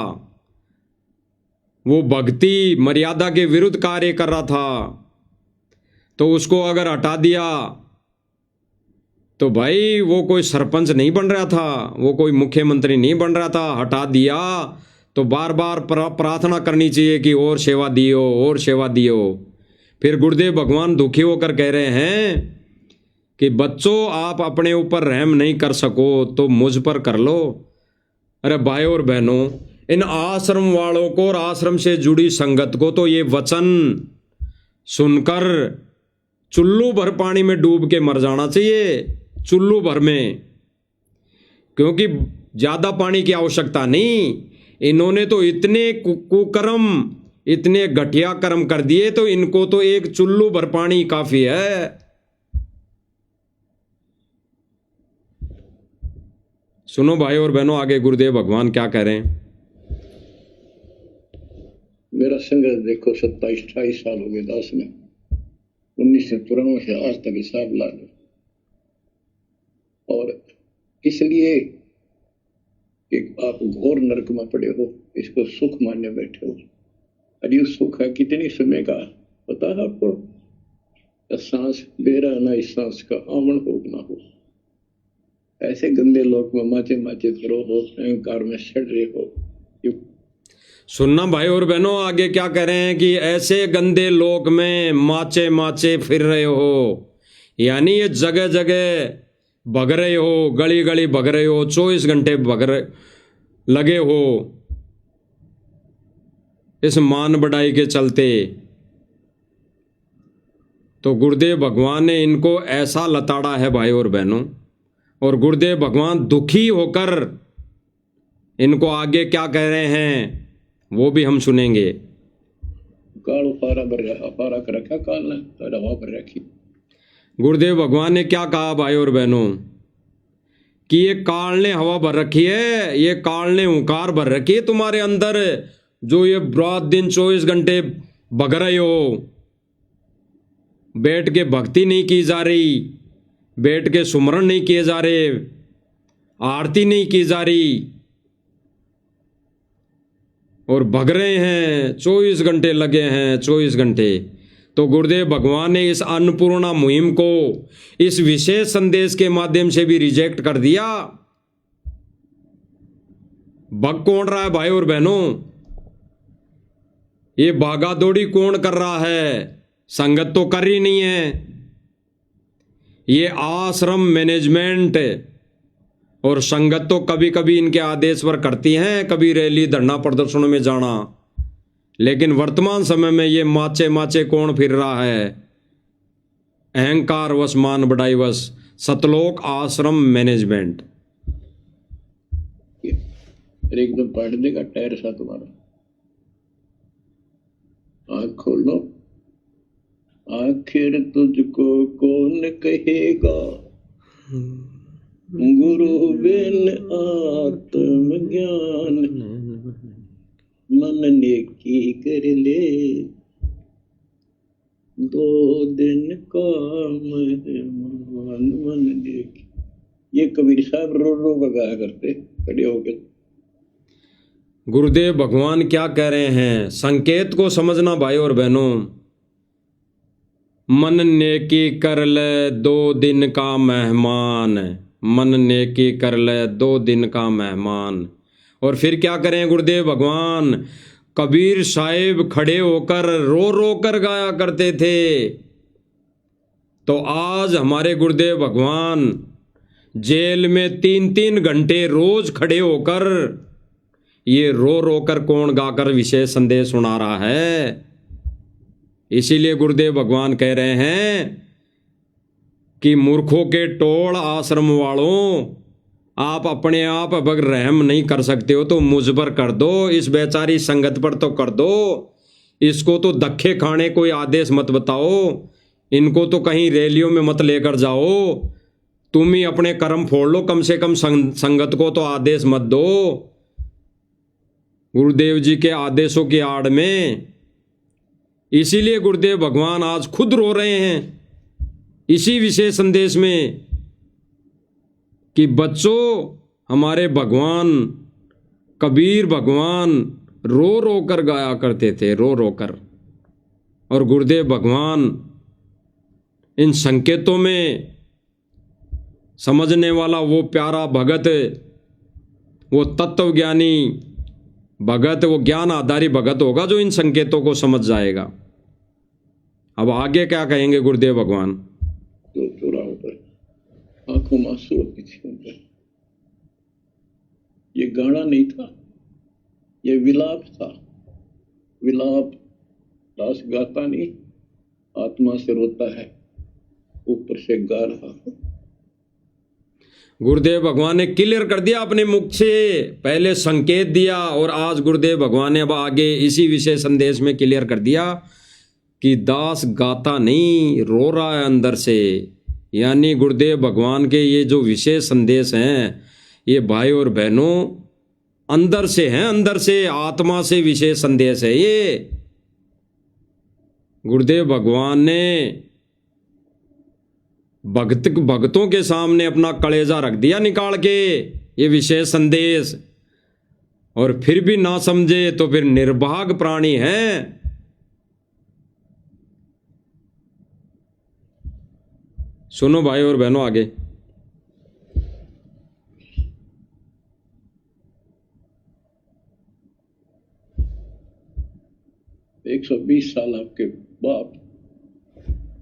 वो भक्ति मर्यादा के विरुद्ध कार्य कर रहा था। तो उसको अगर हटा दिया तो भाई वो कोई सरपंच नहीं बन रहा था, वो कोई मुख्यमंत्री नहीं बन रहा था, हटा दिया तो बार बार प्रार्थना करनी चाहिए कि और सेवा दियो और सेवा दियो। फिर गुरुदेव भगवान दुखी होकर कह रहे हैं कि बच्चों आप अपने ऊपर रहम नहीं कर सको तो मुझ पर कर लो। अरे भाई और बहनों, इन आश्रम वालों को और आश्रम से जुड़ी संगत को तो ये वचन सुनकर चुल्लू भर पानी में डूब के मर जाना चाहिए, चुल्लू भर में, क्योंकि ज्यादा पानी की आवश्यकता नहीं। इन्होंने तो इतने कुकर्म, इतने घटिया कर्म कर दिए, तो इनको तो एक चुल्लू भर पानी काफी है। सुनो भाई और बहनों, आगे गुरुदेव भगवान क्या कह रहे हैं। मेरा संघर्ष देखो, 27-28 साल हो गए दास में, 1993 से आज तक हिसाब ला लो। और इसलिए कि आप घोर नरक में पड़े हो, इसको सुख मानने बैठे हो। अरे सुख है कितनी समय का पता है आपको? सांस बेरा ना, इस सांस का आमन हो ना हो। ऐसे गंदे लोग में माचे माचे करो हो, अहंकार में सड़ रहे हो। सुनना भाई और बहनों, आगे क्या कह रहे हैं कि ऐसे गंदे लोक में माचे माचे फिर रहे हो, यानी ये जगह जगह भग रहे हो, गली गली भग रहे हो, 24 घंटे लगे हो इस मान बढ़ाई के चलते। तो गुरुदेव भगवान ने इनको ऐसा लताड़ा है भाई और बहनों, और गुरुदेव भगवान दुखी होकर इनको आगे क्या कह रहे हैं वो भी हम सुनेंगे। काल पारा कर रखा, काल ने हवा पर रखी। गुरुदेव भगवान ने क्या कहा भाई और बहनों कि ये काल ने हवा भर रखी है, ये काल ने हुंकार भर रखी है तुम्हारे अंदर, जो ये रात दिन 24 घंटे भग रहे हो। बैठ के भक्ति नहीं की जा रही, बैठ के सुमरण नहीं किए जा रहे, आरती नहीं की जा रही, और भग रहे हैं, 24 घंटे लगे हैं, 24 घंटे। तो गुरुदेव भगवान ने इस अन्नपूर्णा मुहिम को इस विशेष संदेश के माध्यम से भी रिजेक्ट कर दिया। भग कौन रहा है भाई और बहनों? ये भागा दौड़ी कौन कर रहा है? संगत तो कर ही नहीं है। ये आश्रम मैनेजमेंट और संगत तो कभी कभी इनके आदेश पर करती हैं, कभी रैली धरना प्रदर्शनों में जाना, लेकिन वर्तमान समय में ये माचे माचे कौन फिर रहा है? अहंकार वश, मान बढ़ाई वश, सतलोक आश्रम मैनेजमेंट। एकदम पाट देगा टायर सा तुम्हारा। आँख खोलो, आखिर तुझको कौन कहेगा, गुरु बिन आत्म ज्ञान, मन नेकी कर ले, 2 दिन का मेहमान मन नेकी। ये कबीर साहब रो रो बगाया करते खड़े होकर। गुरुदेव भगवान क्या कह रहे हैं, संकेत को समझना भाई और बहनों। मन नेकी कर ले 2 दिन का मेहमान, मन नेकी कर ले 2 दिन का मेहमान। और फिर क्या करें गुरुदेव भगवान? कबीर साहिब खड़े होकर रो रो कर गाया करते थे, तो आज हमारे गुरुदेव भगवान जेल में 3-3 घंटे रोज खड़े होकर ये रो रो कर कौन गाकर विशेष संदेश सुना रहा है। इसीलिए गुरुदेव भगवान कह रहे हैं कि मूर्खों के टोल आश्रम वालों, आप अपने आप अगर रहम नहीं कर सकते हो तो मुझ पर कर दो, इस बेचारी संगत पर तो कर दो। इसको तो धक्के खाने कोई आदेश मत बताओ, इनको तो कहीं रैलियों में मत लेकर जाओ, तुम ही अपने कर्म फोड़ लो, कम से कम संगत को तो आदेश मत दो। गुरुदेव जी के आदेशों की आड़ में इसीलिए गुरुदेव भगवान आज खुद रो रहे हैं इसी विशेष संदेश में कि बच्चों, हमारे भगवान कबीर भगवान रो रो कर गाया करते थे, रो रो कर। और गुरुदेव भगवान इन संकेतों में समझने वाला वो प्यारा भगत, वो तत्वज्ञानी भगत, वो ज्ञान आधारी भगत होगा जो इन संकेतों को समझ जाएगा। अब आगे क्या कहेंगे गुरुदेव भगवान? तो चौराहों पर आंखों में आंसू होती थी उनके। ये गाना नहीं था, ये विलाप था। विलाप दास गाता नहीं, आत्मा से रोता है, ऊपर से गा रहा हूं। गुरुदेव भगवान ने क्लियर कर दिया अपने मुख से, पहले संकेत दिया और आज गुरुदेव भगवान ने अब आगे इसी विशेष संदेश में क्लियर कर दिया कि दास गाता नहीं, रो रहा है अंदर से। यानी गुरुदेव भगवान के ये जो विशेष संदेश हैं, ये भाई और बहनों अंदर से हैं, अंदर से, आत्मा से विशेष संदेश है ये। गुरुदेव भगवान ने भक्तों के सामने अपना कलेजा रख दिया निकाल के, ये विशेष संदेश, और फिर भी ना समझे तो फिर निर्भाग प्राणी है। सुनो भाई और बहनों आगे। 120 साल आपके बाप,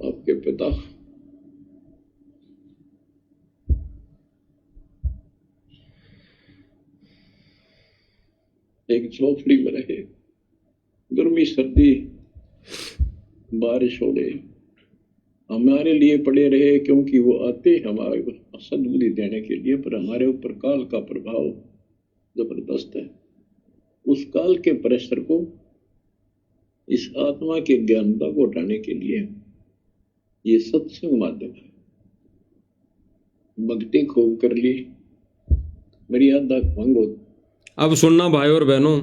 आपके पिता एक झोपड़ी में रहे, गर्मी सर्दी बारिश हो गई, हमारे लिए पड़े रहे, क्योंकि वो आते हमारे सद्बुद्धि देने के लिए, पर हमारे ऊपर काल का प्रभाव जबरदस्त है। उस काल के प्रेशर को, इस आत्मा के ज्ञानता को हटाने के लिए ये सत्संग माध्यम है। भक्ति खूब कर ली, मर्यादा भंग हो। अब सुनना भाई और बहनों,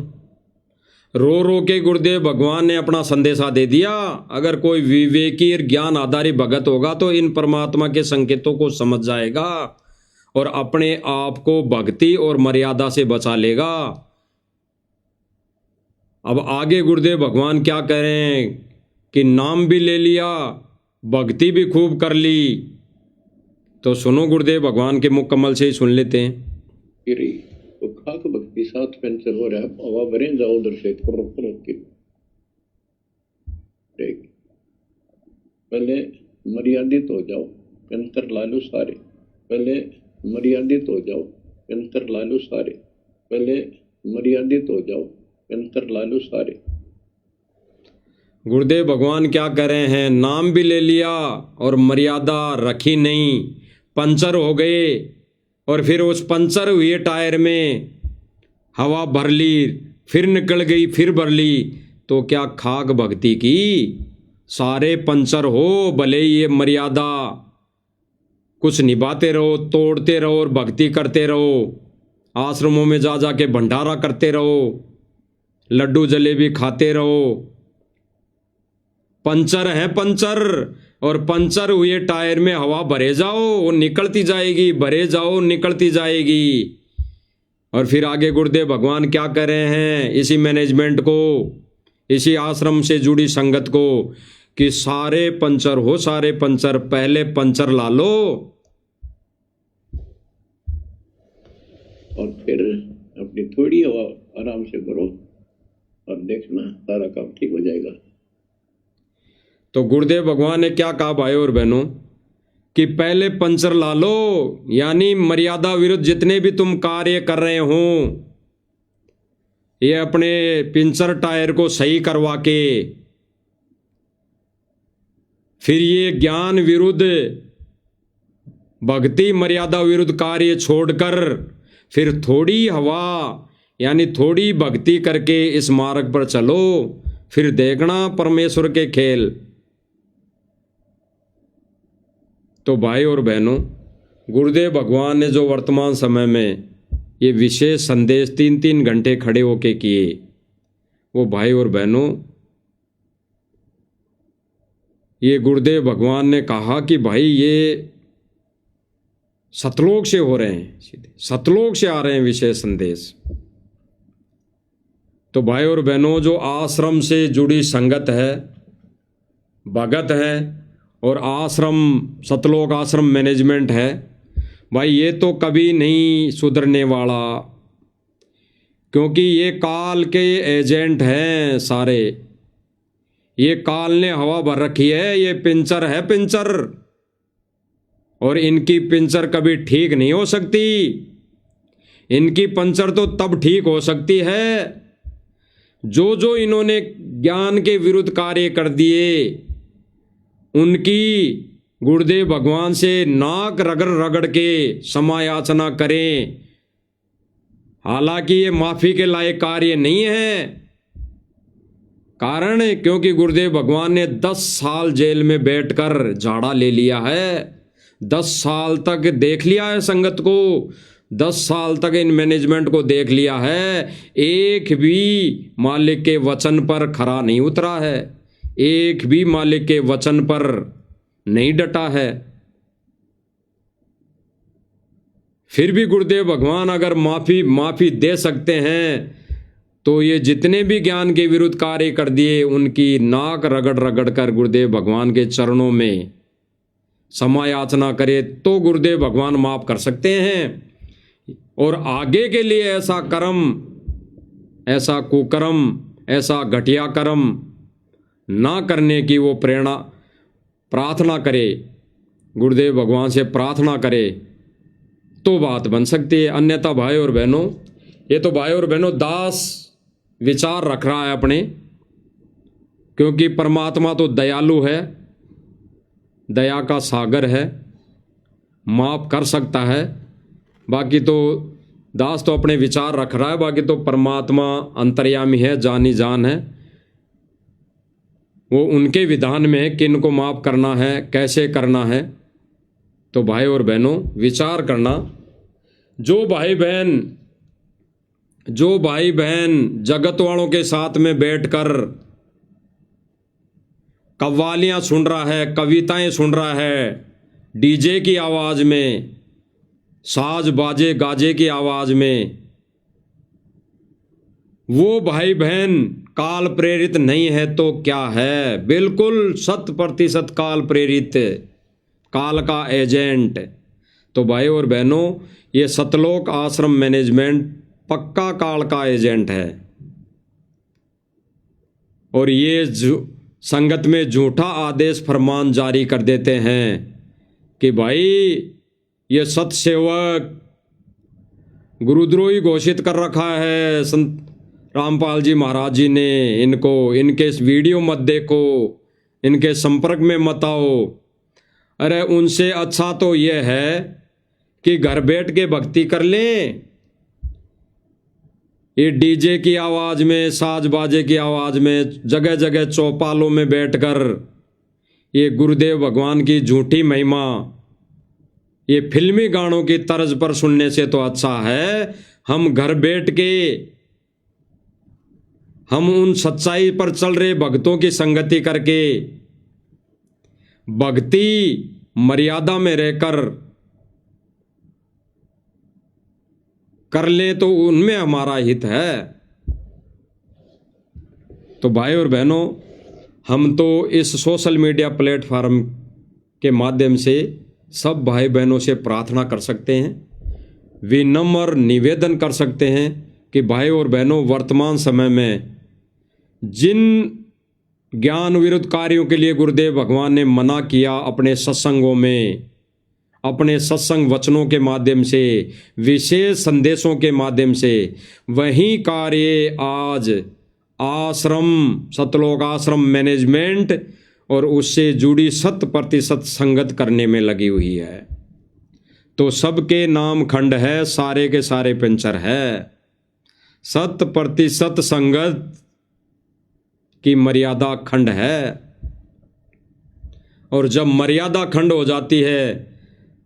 रो रो के गुरुदेव भगवान ने अपना संदेशा दे दिया। अगर कोई विवेकी और ज्ञान आधारी भगत होगा तो इन परमात्मा के संकेतों को समझ जाएगा और अपने आप को भक्ति और मर्यादा से बचा लेगा। अब आगे गुरुदेव भगवान क्या कह रहे हैं कि नाम भी ले लिया, भक्ति भी खूब कर ली। तो सुनो गुरुदेव भगवान के मुकम्मल से ही सुन लेते हैं। तो खाक भक्ति साथ पेंसिल हो रहा है, हवा भरे जाओ उधर से पहले मर्यादित हो जाओ, पेंतर लालू सारे, पहले मर्यादित हो जाओ, पेंतर लालू सारे, पहले मर्यादित हो जाओ, पेंतर लालू सारे। गुरुदेव भगवान क्या कह रहे हैं? नाम भी ले लिया और मर्यादा रखी नहीं, पंचर हो गए और फिर उस पंचर हुए टायर में हवा भर ली, फिर निकल गई, फिर भर ली। तो क्या खाक भक्ति की? सारे पंचर हो, भले ये मर्यादा कुछ निभाते रहो, तोड़ते रहो और भक्ति करते रहो, आश्रमों में जा जा के भंडारा करते रहो, लड्डू जलेबी खाते रहो। पंचर है पंचर, और पंचर हुए टायर में हवा भरे जाओ, वो निकलती जाएगी, भरे जाओ, निकलती जाएगी। और फिर आगे गुरुदेव भगवान क्या कर रहे हैं इसी मैनेजमेंट को, इसी आश्रम से जुड़ी संगत को, कि सारे पंचर हो, सारे पंचर, पहले पंचर ला लो और फिर अपनी थोड़ी हवा आराम से भरो और देखना सारा काम ठीक हो जाएगा। तो गुरुदेव भगवान ने क्या कहा भाई और बहनों? कि पहले पंचर ला लो, यानी मर्यादा विरुद्ध जितने भी तुम कार्य कर रहे हो, ये अपने पंचर टायर को सही करवा के फिर ये ज्ञान विरुद्ध भक्ति मर्यादा विरुद्ध कार्य छोड़कर फिर थोड़ी हवा यानी थोड़ी भक्ति करके इस मार्ग पर चलो, फिर देखना परमेश्वर के खेल। तो भाई और बहनों, गुरुदेव भगवान ने जो वर्तमान समय में ये विशेष संदेश 3-3 घंटे खड़े होके किए, वो भाई और बहनों, ये गुरुदेव भगवान ने कहा कि भाई ये सतलोक से हो रहे हैं, सीधे सतलोक से आ रहे हैं विशेष संदेश। तो भाई और बहनों, जो आश्रम से जुड़ी संगत है, भगत है और आश्रम सतलोक आश्रम मैनेजमेंट है, भाई ये तो कभी नहीं सुधरने वाला, क्योंकि ये काल के एजेंट हैं सारे। ये काल ने हवा भर रखी है, ये पिंचर है पिंचर, और इनकी पिंचर कभी ठीक नहीं हो सकती। इनकी पंचर तो तब ठीक हो सकती है जो इन्होंने ज्ञान के विरुद्ध कार्य कर दिए, उनकी गुरुदेव भगवान से नाक रगड़ रगड़ के क्षमा याचना करें। हालांकि ये माफी के लायक कार्य नहीं है, कारण क्योंकि गुरुदेव भगवान ने 10 साल जेल में बैठकर झाड़ा ले लिया है, 10 साल तक देख लिया है संगत को, 10 साल तक इन मैनेजमेंट को देख लिया है, एक भी मालिक के वचन पर खरा नहीं उतरा है, एक भी मालिक के वचन पर नहीं डटा है। फिर भी गुरुदेव भगवान अगर माफी दे सकते हैं, तो ये जितने भी ज्ञान के विरुद्ध कार्य कर दिए, उनकी नाक रगड़ रगड़ कर गुरुदेव भगवान के चरणों में क्षमा याचना करे तो गुरुदेव भगवान माफ कर सकते हैं। और आगे के लिए ऐसा कर्म, ऐसा कुकर्म, ऐसा घटिया कर्म ना करने की वो प्रेरणा प्रार्थना करे, गुरुदेव भगवान से प्रार्थना करे, तो बात बन सकती है। अन्यथा भाई और बहनों, ये तो भाई और बहनों दास विचार रख रहा है अपने, क्योंकि परमात्मा तो दयालु है, दया का सागर है, माफ कर सकता है। बाकी तो दास तो अपने विचार रख रहा है, बाकी तो परमात्मा अंतर्यामी है, जानी जान है, वो उनके विधान में है किन को माफ करना है, कैसे करना है। तो भाई और बहनों विचार करना, जो भाई बहन जगत वालों के साथ में बैठकर कव्वालियां सुन रहा है, कविताएं सुन रहा है, डीजे की आवाज में, साज बाजे गाजे की आवाज में, वो भाई बहन काल प्रेरित नहीं है तो क्या है? बिल्कुल 100% काल प्रेरित, काल का एजेंट। तो भाई और बहनों, ये सतलोक आश्रम मैनेजमेंट पक्का काल का एजेंट है, और ये संगत में झूठा आदेश फरमान जारी कर देते हैं कि भाई ये सतसेवक गुरुद्रोही घोषित कर रखा है संत रामपाल जी महाराज जी ने, इनको इनके इस वीडियो मत देखो, इनके संपर्क में मत आओ। अरे उनसे अच्छा तो ये है कि घर बैठ के भक्ति कर लें। ये डीजे की आवाज में, साज बाजे की आवाज में, जगह जगह चौपालों में बैठकर ये गुरुदेव भगवान की झूठी महिमा ये फिल्मी गानों की तर्ज पर सुनने से तो अच्छा है हम घर बैठ के हम उन सच्चाई पर चल रहे भक्तों की संगति करके भक्ति मर्यादा में रहकर कर ले, तो उनमें हमारा हित है। तो भाई और बहनों, हम तो इस सोशल मीडिया प्लेटफॉर्म के माध्यम से सब भाई बहनों से प्रार्थना कर सकते हैं, विनम्र निवेदन कर सकते हैं कि भाई और बहनों, वर्तमान समय में जिन ज्ञान विरुद्ध कार्यों के लिए गुरुदेव भगवान ने मना किया अपने सत्संगों में, अपने सत्संग वचनों के माध्यम से, विशेष संदेशों के माध्यम से, वही कार्य आज आश्रम, सतलोक आश्रम मैनेजमेंट और उससे जुड़ी 100% संगत करने में लगी हुई है। तो सबके नाम खंड है, सारे के सारे पंचर है। 100% संगत की मर्यादा खंड है। और जब मर्यादा खंड हो जाती है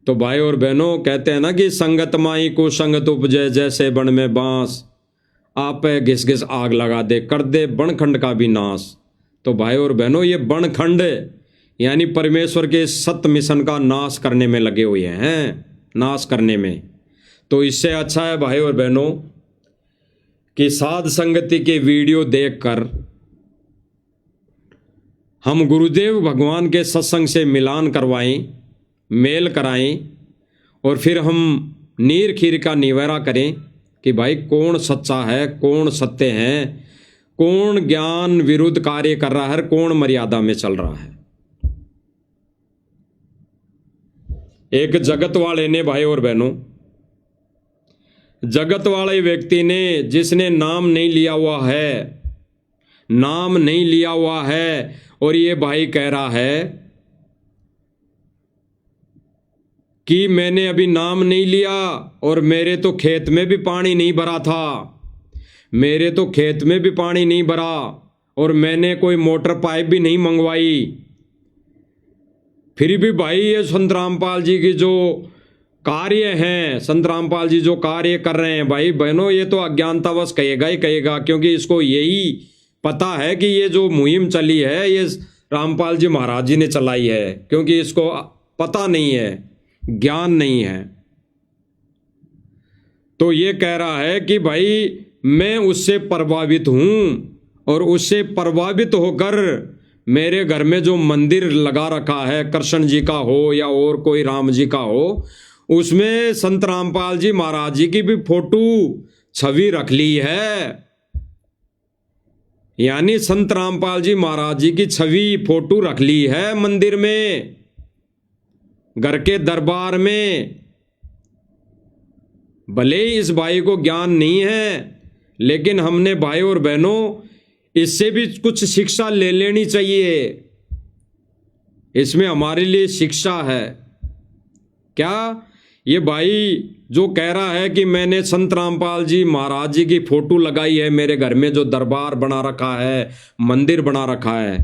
तो भाई और बहनों, कहते हैं ना कि संगत माई को संगत उपजे, जैसे बन में बांस, आप घिस घिस आग लगा दे, कर दे बनखंड का भी नाश। तो भाई और बहनों, ये बनखंड यानी परमेश्वर के सत्य मिशन का नाश करने में लगे हुए हैं, नाश करने में। तो इससे अच्छा है भाई और बहनों कि साध संगति के वीडियो देखकर हम गुरुदेव भगवान के सत्संग से मिलान करवाएं, मेल कराएं, और फिर हम नीर खीर का निवारा करें कि भाई कौन सच्चा है, कौन सत्य है, कौन ज्ञान विरुद्ध कार्य कर रहा है, कौन मर्यादा में चल रहा है। एक जगत वाले ने, भाई और बहनों, जगत वाले व्यक्ति ने, जिसने नाम नहीं लिया हुआ है, नाम नहीं लिया हुआ है, और ये भाई कह रहा है कि मैंने अभी नाम नहीं लिया और मेरे तो खेत में भी पानी नहीं भरा था, मेरे तो खेत में भी पानी नहीं भरा, और मैंने कोई मोटर पाइप भी नहीं मंगवाई। फिर भी भाई ये संत रामपाल जी की जो कार्य हैं, संत रामपाल जी जो कार्य कर रहे हैं, भाई बहनों, ये तो अज्ञानतावश कहेगा ही कहेगा, क्योंकि इसको यही पता है कि ये जो मुहिम चली है ये रामपाल जी महाराज जी ने चलाई है, क्योंकि इसको पता नहीं है, ज्ञान नहीं है। तो ये कह रहा है कि भाई मैं उससे प्रभावित हूं, और उससे प्रभावित होकर मेरे घर में जो मंदिर लगा रखा है, कृष्ण जी का हो या और कोई राम जी का हो, उसमें संत रामपाल जी महाराज जी की भी फोटो छवि रख ली है। यानी संत रामपाल जी महाराज जी की छवि, फोटो रख ली है मंदिर में, घर के दरबार में। भले ही इस भाई को ज्ञान नहीं है, लेकिन हमने भाई और बहनों इससे भी कुछ शिक्षा ले लेनी चाहिए। इसमें हमारे लिए शिक्षा है। क्या? ये भाई जो कह रहा है कि मैंने संत रामपाल जी महाराज जी की फोटो लगाई है मेरे घर में, जो दरबार बना रखा है, मंदिर बना रखा है।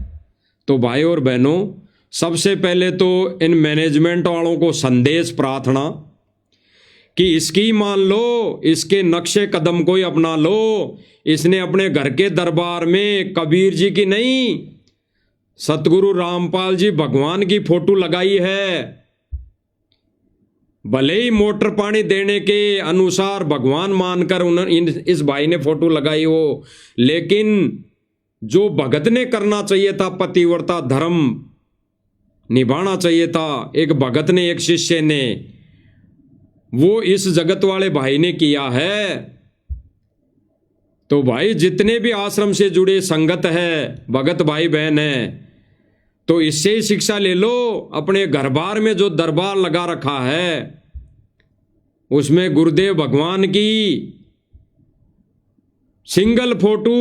तो भाई और बहनों, सबसे पहले तो इन मैनेजमेंट वालों को संदेश प्रार्थना कि इसकी मान लो, इसके नक्शे कदम को ही अपना लो। इसने अपने घर के दरबार में कबीर जी की नहीं, सतगुरु रामपाल जी भगवान की फोटो लगाई है। भले ही मोटर पानी देने के अनुसार भगवान मानकर इस भाई ने फोटो लगाई हो, लेकिन जो भगत ने करना चाहिए था, पतिव्रता धर्म निभाना चाहिए था, एक भगत ने, एक शिष्य ने, वो इस जगत वाले भाई ने किया है। तो भाई जितने भी आश्रम से जुड़े संगत है, भगत भाई बहन है, तो इससे ही शिक्षा ले लो। अपने घर बार में जो दरबार लगा रखा है, उसमें गुरुदेव भगवान की सिंगल फोटो,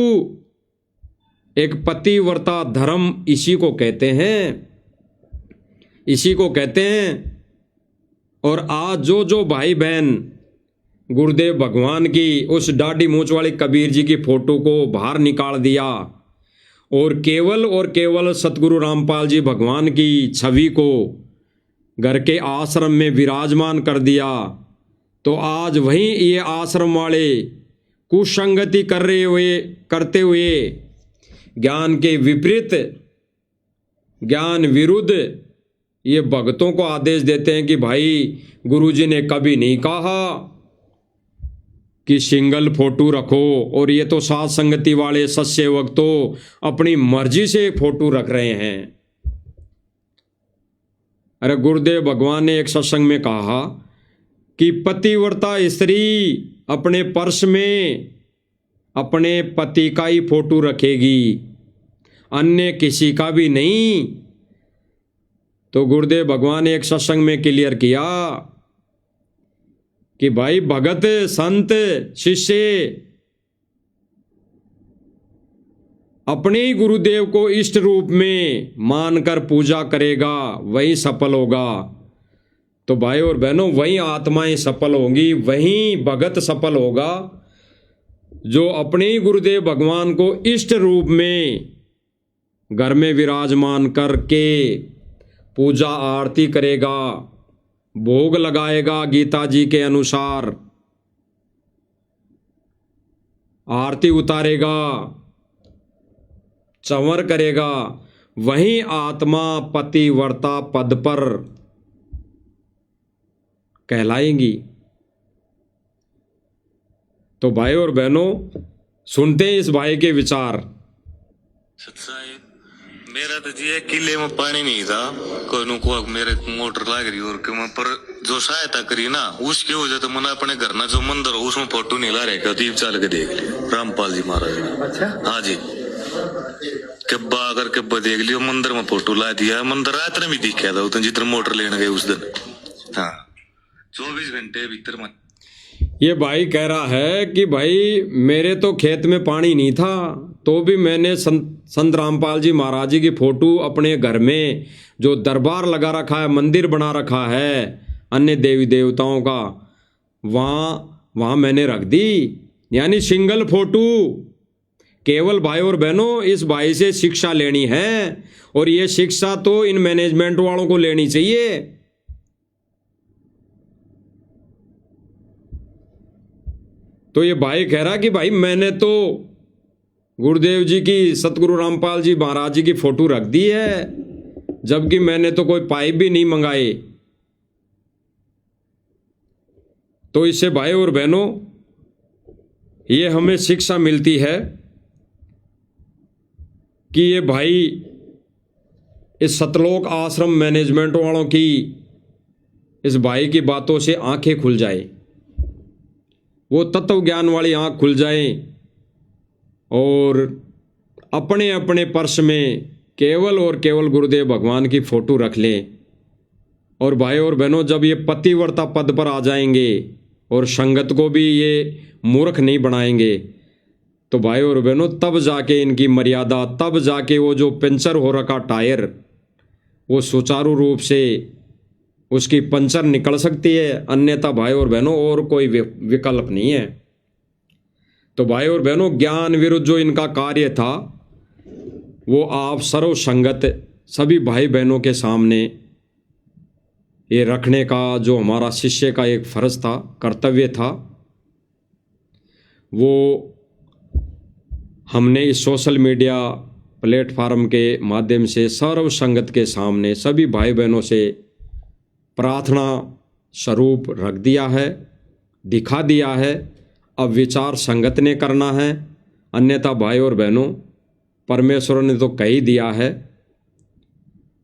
एक पतिव्रता धर्म इसी को कहते हैं, इसी को कहते हैं। और आज जो भाई बहन गुरुदेव भगवान की उस दाढ़ी मूंछ वाले कबीर जी की फोटो को बाहर निकाल दिया और केवल सतगुरु रामपाल जी भगवान की छवि को घर के आश्रम में विराजमान कर दिया, तो आज वहीं ये आश्रम वाले कुसंगति करते हुए ज्ञान के विपरीत, ज्ञान विरुद्ध ये भक्तों को आदेश देते हैं कि भाई गुरुजी ने कभी नहीं कहा कि सिंगल फोटो रखो, और ये तो साध संगति वाले सत्सेवक तो अपनी मर्जी से फोटो रख रहे हैं। अरे गुरुदेव भगवान ने एक सत्संग में कहा कि पतिव्रता स्त्री अपने पर्स में अपने पति का ही फोटो रखेगी, अन्य किसी का भी नहीं। तो गुरुदेव भगवान ने एक सत्संग में क्लियर किया कि भाई भगत संत शिष्य अपने ही गुरुदेव को इष्ट रूप में मानकर पूजा करेगा वही सफल होगा। तो भाई और बहनों, वही आत्माएं सफल होंगी, वही भगत सफल होगा जो अपने ही गुरुदेव भगवान को इष्ट रूप में घर में विराजमान करके पूजा आरती करेगा, भोग लगाएगा गीता जी के अनुसार, आरती उतारेगा, चंवर करेगा, वही आत्मा पतिव्रता पद पर कहलाएंगी। तो भाई और बहनों, सुनते हैं इस भाई के विचार। मेरा तो जी किले में पानी नहीं था, कोई को मेरे मोटर लाग रही और के पर जो सहायता करी ना उसकी वजह तो मैंने अपने घर ना जो मंदिर हो उसमें फोटो नहीं ला रहे, दीप चाल के देख लिया रामपाल जी महाराज ने। अच्छा हाँ जी, कब्बा अगर कब्बा देख लियो मंदिर में फोटो ला दिया, मंदिर रात ने भी दिखा था जितना मोटर लेने गए उस दिन। हाँ 24 घंटे भीतर में। ये भाई कह रहा है कि भाई मेरे तो खेत में पानी नहीं था तो भी मैंने संत रामपाल जी महाराज जी की फोटो अपने घर में जो दरबार लगा रखा है, मंदिर बना रखा है अन्य देवी देवताओं का, वहाँ मैंने रख दी। यानी सिंगल फोटो। केवल भाई और बहनों, इस भाई से शिक्षा लेनी है और ये शिक्षा तो इन मैनेजमेंट वालों को लेनी चाहिए। तो ये भाई कह रहा कि भाई मैंने तो गुरुदेव जी की, सतगुरु रामपाल जी महाराज जी की फोटो रख दी है, जबकि मैंने तो कोई पाइप भी नहीं मंगाए। तो इससे भाई और बहनों, ये हमें शिक्षा मिलती है कि ये भाई इस सतलोक आश्रम मैनेजमेंट वालों की, इस भाई की बातों से आंखें खुल जाए, वो तत्व ज्ञान वाली आंख खुल जाए और अपने अपने पर्स में केवल और केवल गुरुदेव भगवान की फोटो रख लें। और भाई और बहनों, जब ये पतिव्रता पद पर आ जाएंगे और संगत को भी ये मूर्ख नहीं बनाएंगे, तो भाई और बहनों तब जाके इनकी मर्यादा, तब जाके वो जो पंचर हो रखा टायर, वो सुचारू रूप से उसकी पंचर निकल सकती है। अन्यथा भाई और बहनों और कोई विकल्प नहीं है। तो भाई और बहनों, ज्ञान विरुद्ध जो इनका कार्य था वो आप सर्व संगत सभी भाई बहनों के सामने ये रखने का जो हमारा शिष्य का एक फर्ज था, कर्तव्य था, वो हमने इस सोशल मीडिया प्लेटफार्म के माध्यम से सर्व संगत के सामने सभी भाई बहनों से प्रार्थना स्वरूप रख दिया है, दिखा दिया है। अब विचार संगत ने करना है। अन्यथा भाई और बहनों, परमेश्वर ने तो कह ही दिया है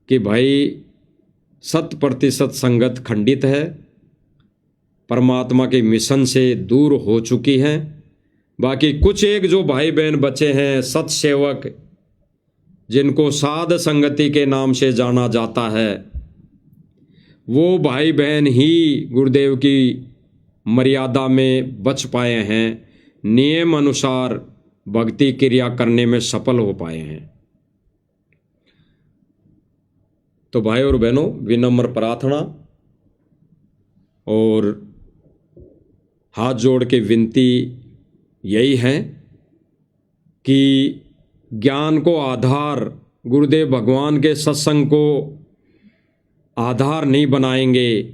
कि भाई 100% संगत खंडित है, परमात्मा के मिशन से दूर हो चुकी हैं। बाकी कुछ एक जो भाई बहन बचे हैं, सत्सेवक, जिनको साध संगति के नाम से जाना जाता है, वो भाई बहन ही गुरुदेव की मर्यादा में बच पाए हैं, नियम अनुसार भक्ति क्रिया करने में सफल हो पाए हैं। तो भाई और बहनों, विनम्र प्रार्थना और हाथ जोड़ के विनती यही है कि ज्ञान को आधार, गुरुदेव भगवान के सत्संग को आधार नहीं बनाएंगे,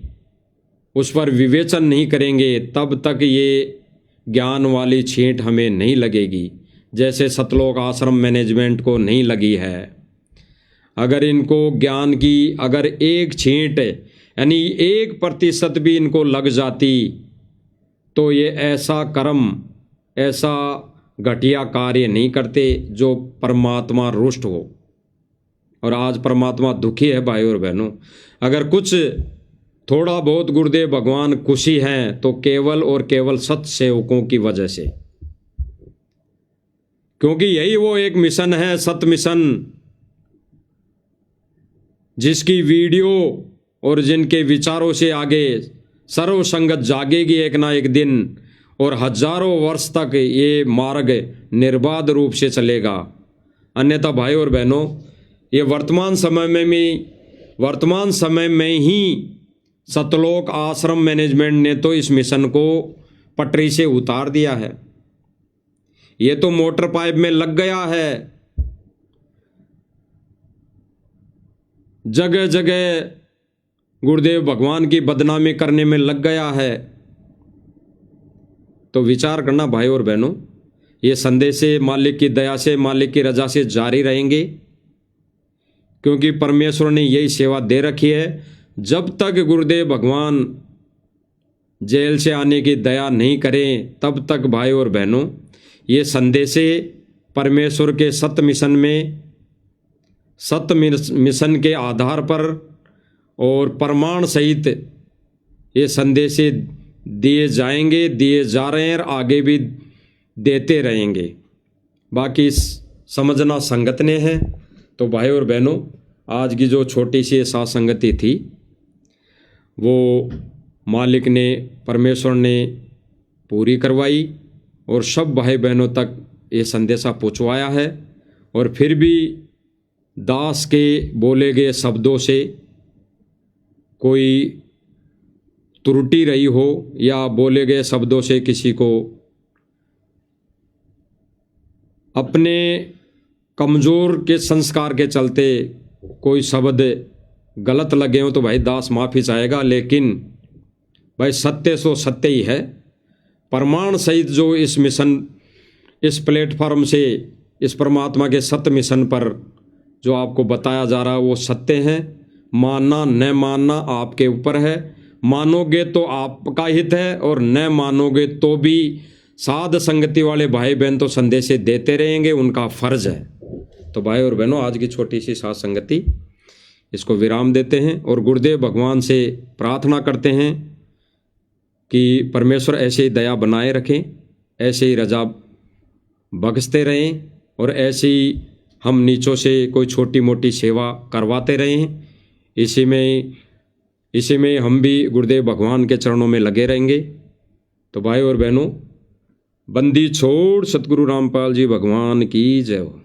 उस पर विवेचन नहीं करेंगे, तब तक ये ज्ञान वाली छींट हमें नहीं लगेगी, जैसे सतलोक आश्रम मैनेजमेंट को नहीं लगी है। अगर इनको ज्ञान की अगर एक छींट यानी 1% भी इनको लग जाती तो ये ऐसा कर्म, ऐसा घटिया कार्य नहीं करते जो परमात्मा रुष्ट हो। और आज परमात्मा दुखी है भाई और बहनों। अगर कुछ थोड़ा बहुत गुरुदेव भगवान खुशी हैं तो केवल और केवल सत्सेवकों की वजह से, क्योंकि यही वो एक मिशन है, सत मिशन, जिसकी वीडियो और जिनके विचारों से आगे सर्वसंगत जागेगी एक ना एक दिन, और हजारों वर्ष तक ये मार्ग निर्बाध रूप से चलेगा। अन्यथा भाई और बहनों, ये वर्तमान समय में ही सतलोक आश्रम मैनेजमेंट ने तो इस मिशन को पटरी से उतार दिया है। ये तो मोटर पाइप में लग गया है, जगह जगह गुरुदेव भगवान की बदनामी करने में लग गया है। तो विचार करना भाई और बहनों, ये संदेश मालिक की दया से, मालिक की रजा से जारी रहेंगे, क्योंकि परमेश्वर ने यही सेवा दे रखी है। जब तक गुरुदेव भगवान जेल से आने की दया नहीं करें, तब तक भाई और बहनों ये संदेश परमेश्वर के सत्य मिशन के आधार पर और प्रमाण सहित ये संदेश दिए जाएंगे, दिए जा रहे हैं और आगे भी देते रहेंगे। बाकी समझना संगत ने है। तो भाई और बहनों, आज की जो छोटी सी साथ संगति थी वो मालिक ने, परमेश्वर ने पूरी करवाई और सब भाई बहनों तक ये संदेशा पहुँचवाया है। और फिर भी दास के बोले गए शब्दों से कोई त्रुटि रही हो या बोले गए शब्दों से किसी को अपने कमज़ोर के संस्कार के चलते कोई शब्द गलत लगे हो, तो भाई दास माफ़ी चाहेगा। लेकिन भाई सत्य सो सत्य ही है। प्रमाण सहित जो इस मिशन, इस प्लेटफॉर्म से, इस परमात्मा के सत्य मिशन पर जो आपको बताया जा रहा है वो सत्य है। मानना न मानना आपके ऊपर है। मानोगे तो आपका हित है और न मानोगे तो भी साध संगति वाले भाई बहन तो संदेश देते रहेंगे, उनका फर्ज है। तो भाई और बहनों, आज की छोटी सी साध संगति इसको विराम देते हैं और गुरुदेव भगवान से प्रार्थना करते हैं कि परमेश्वर ऐसे ही दया बनाए रखें, ऐसे ही रजा बख्शते रहें और ऐसे ही हम नीचों से कोई छोटी मोटी सेवा करवाते रहें। इसी में हम भी गुरुदेव भगवान के चरणों में लगे रहेंगे। तो भाई और बहनों, बंदी छोड़ सतगुरु रामपाल जी भगवान की जय हो।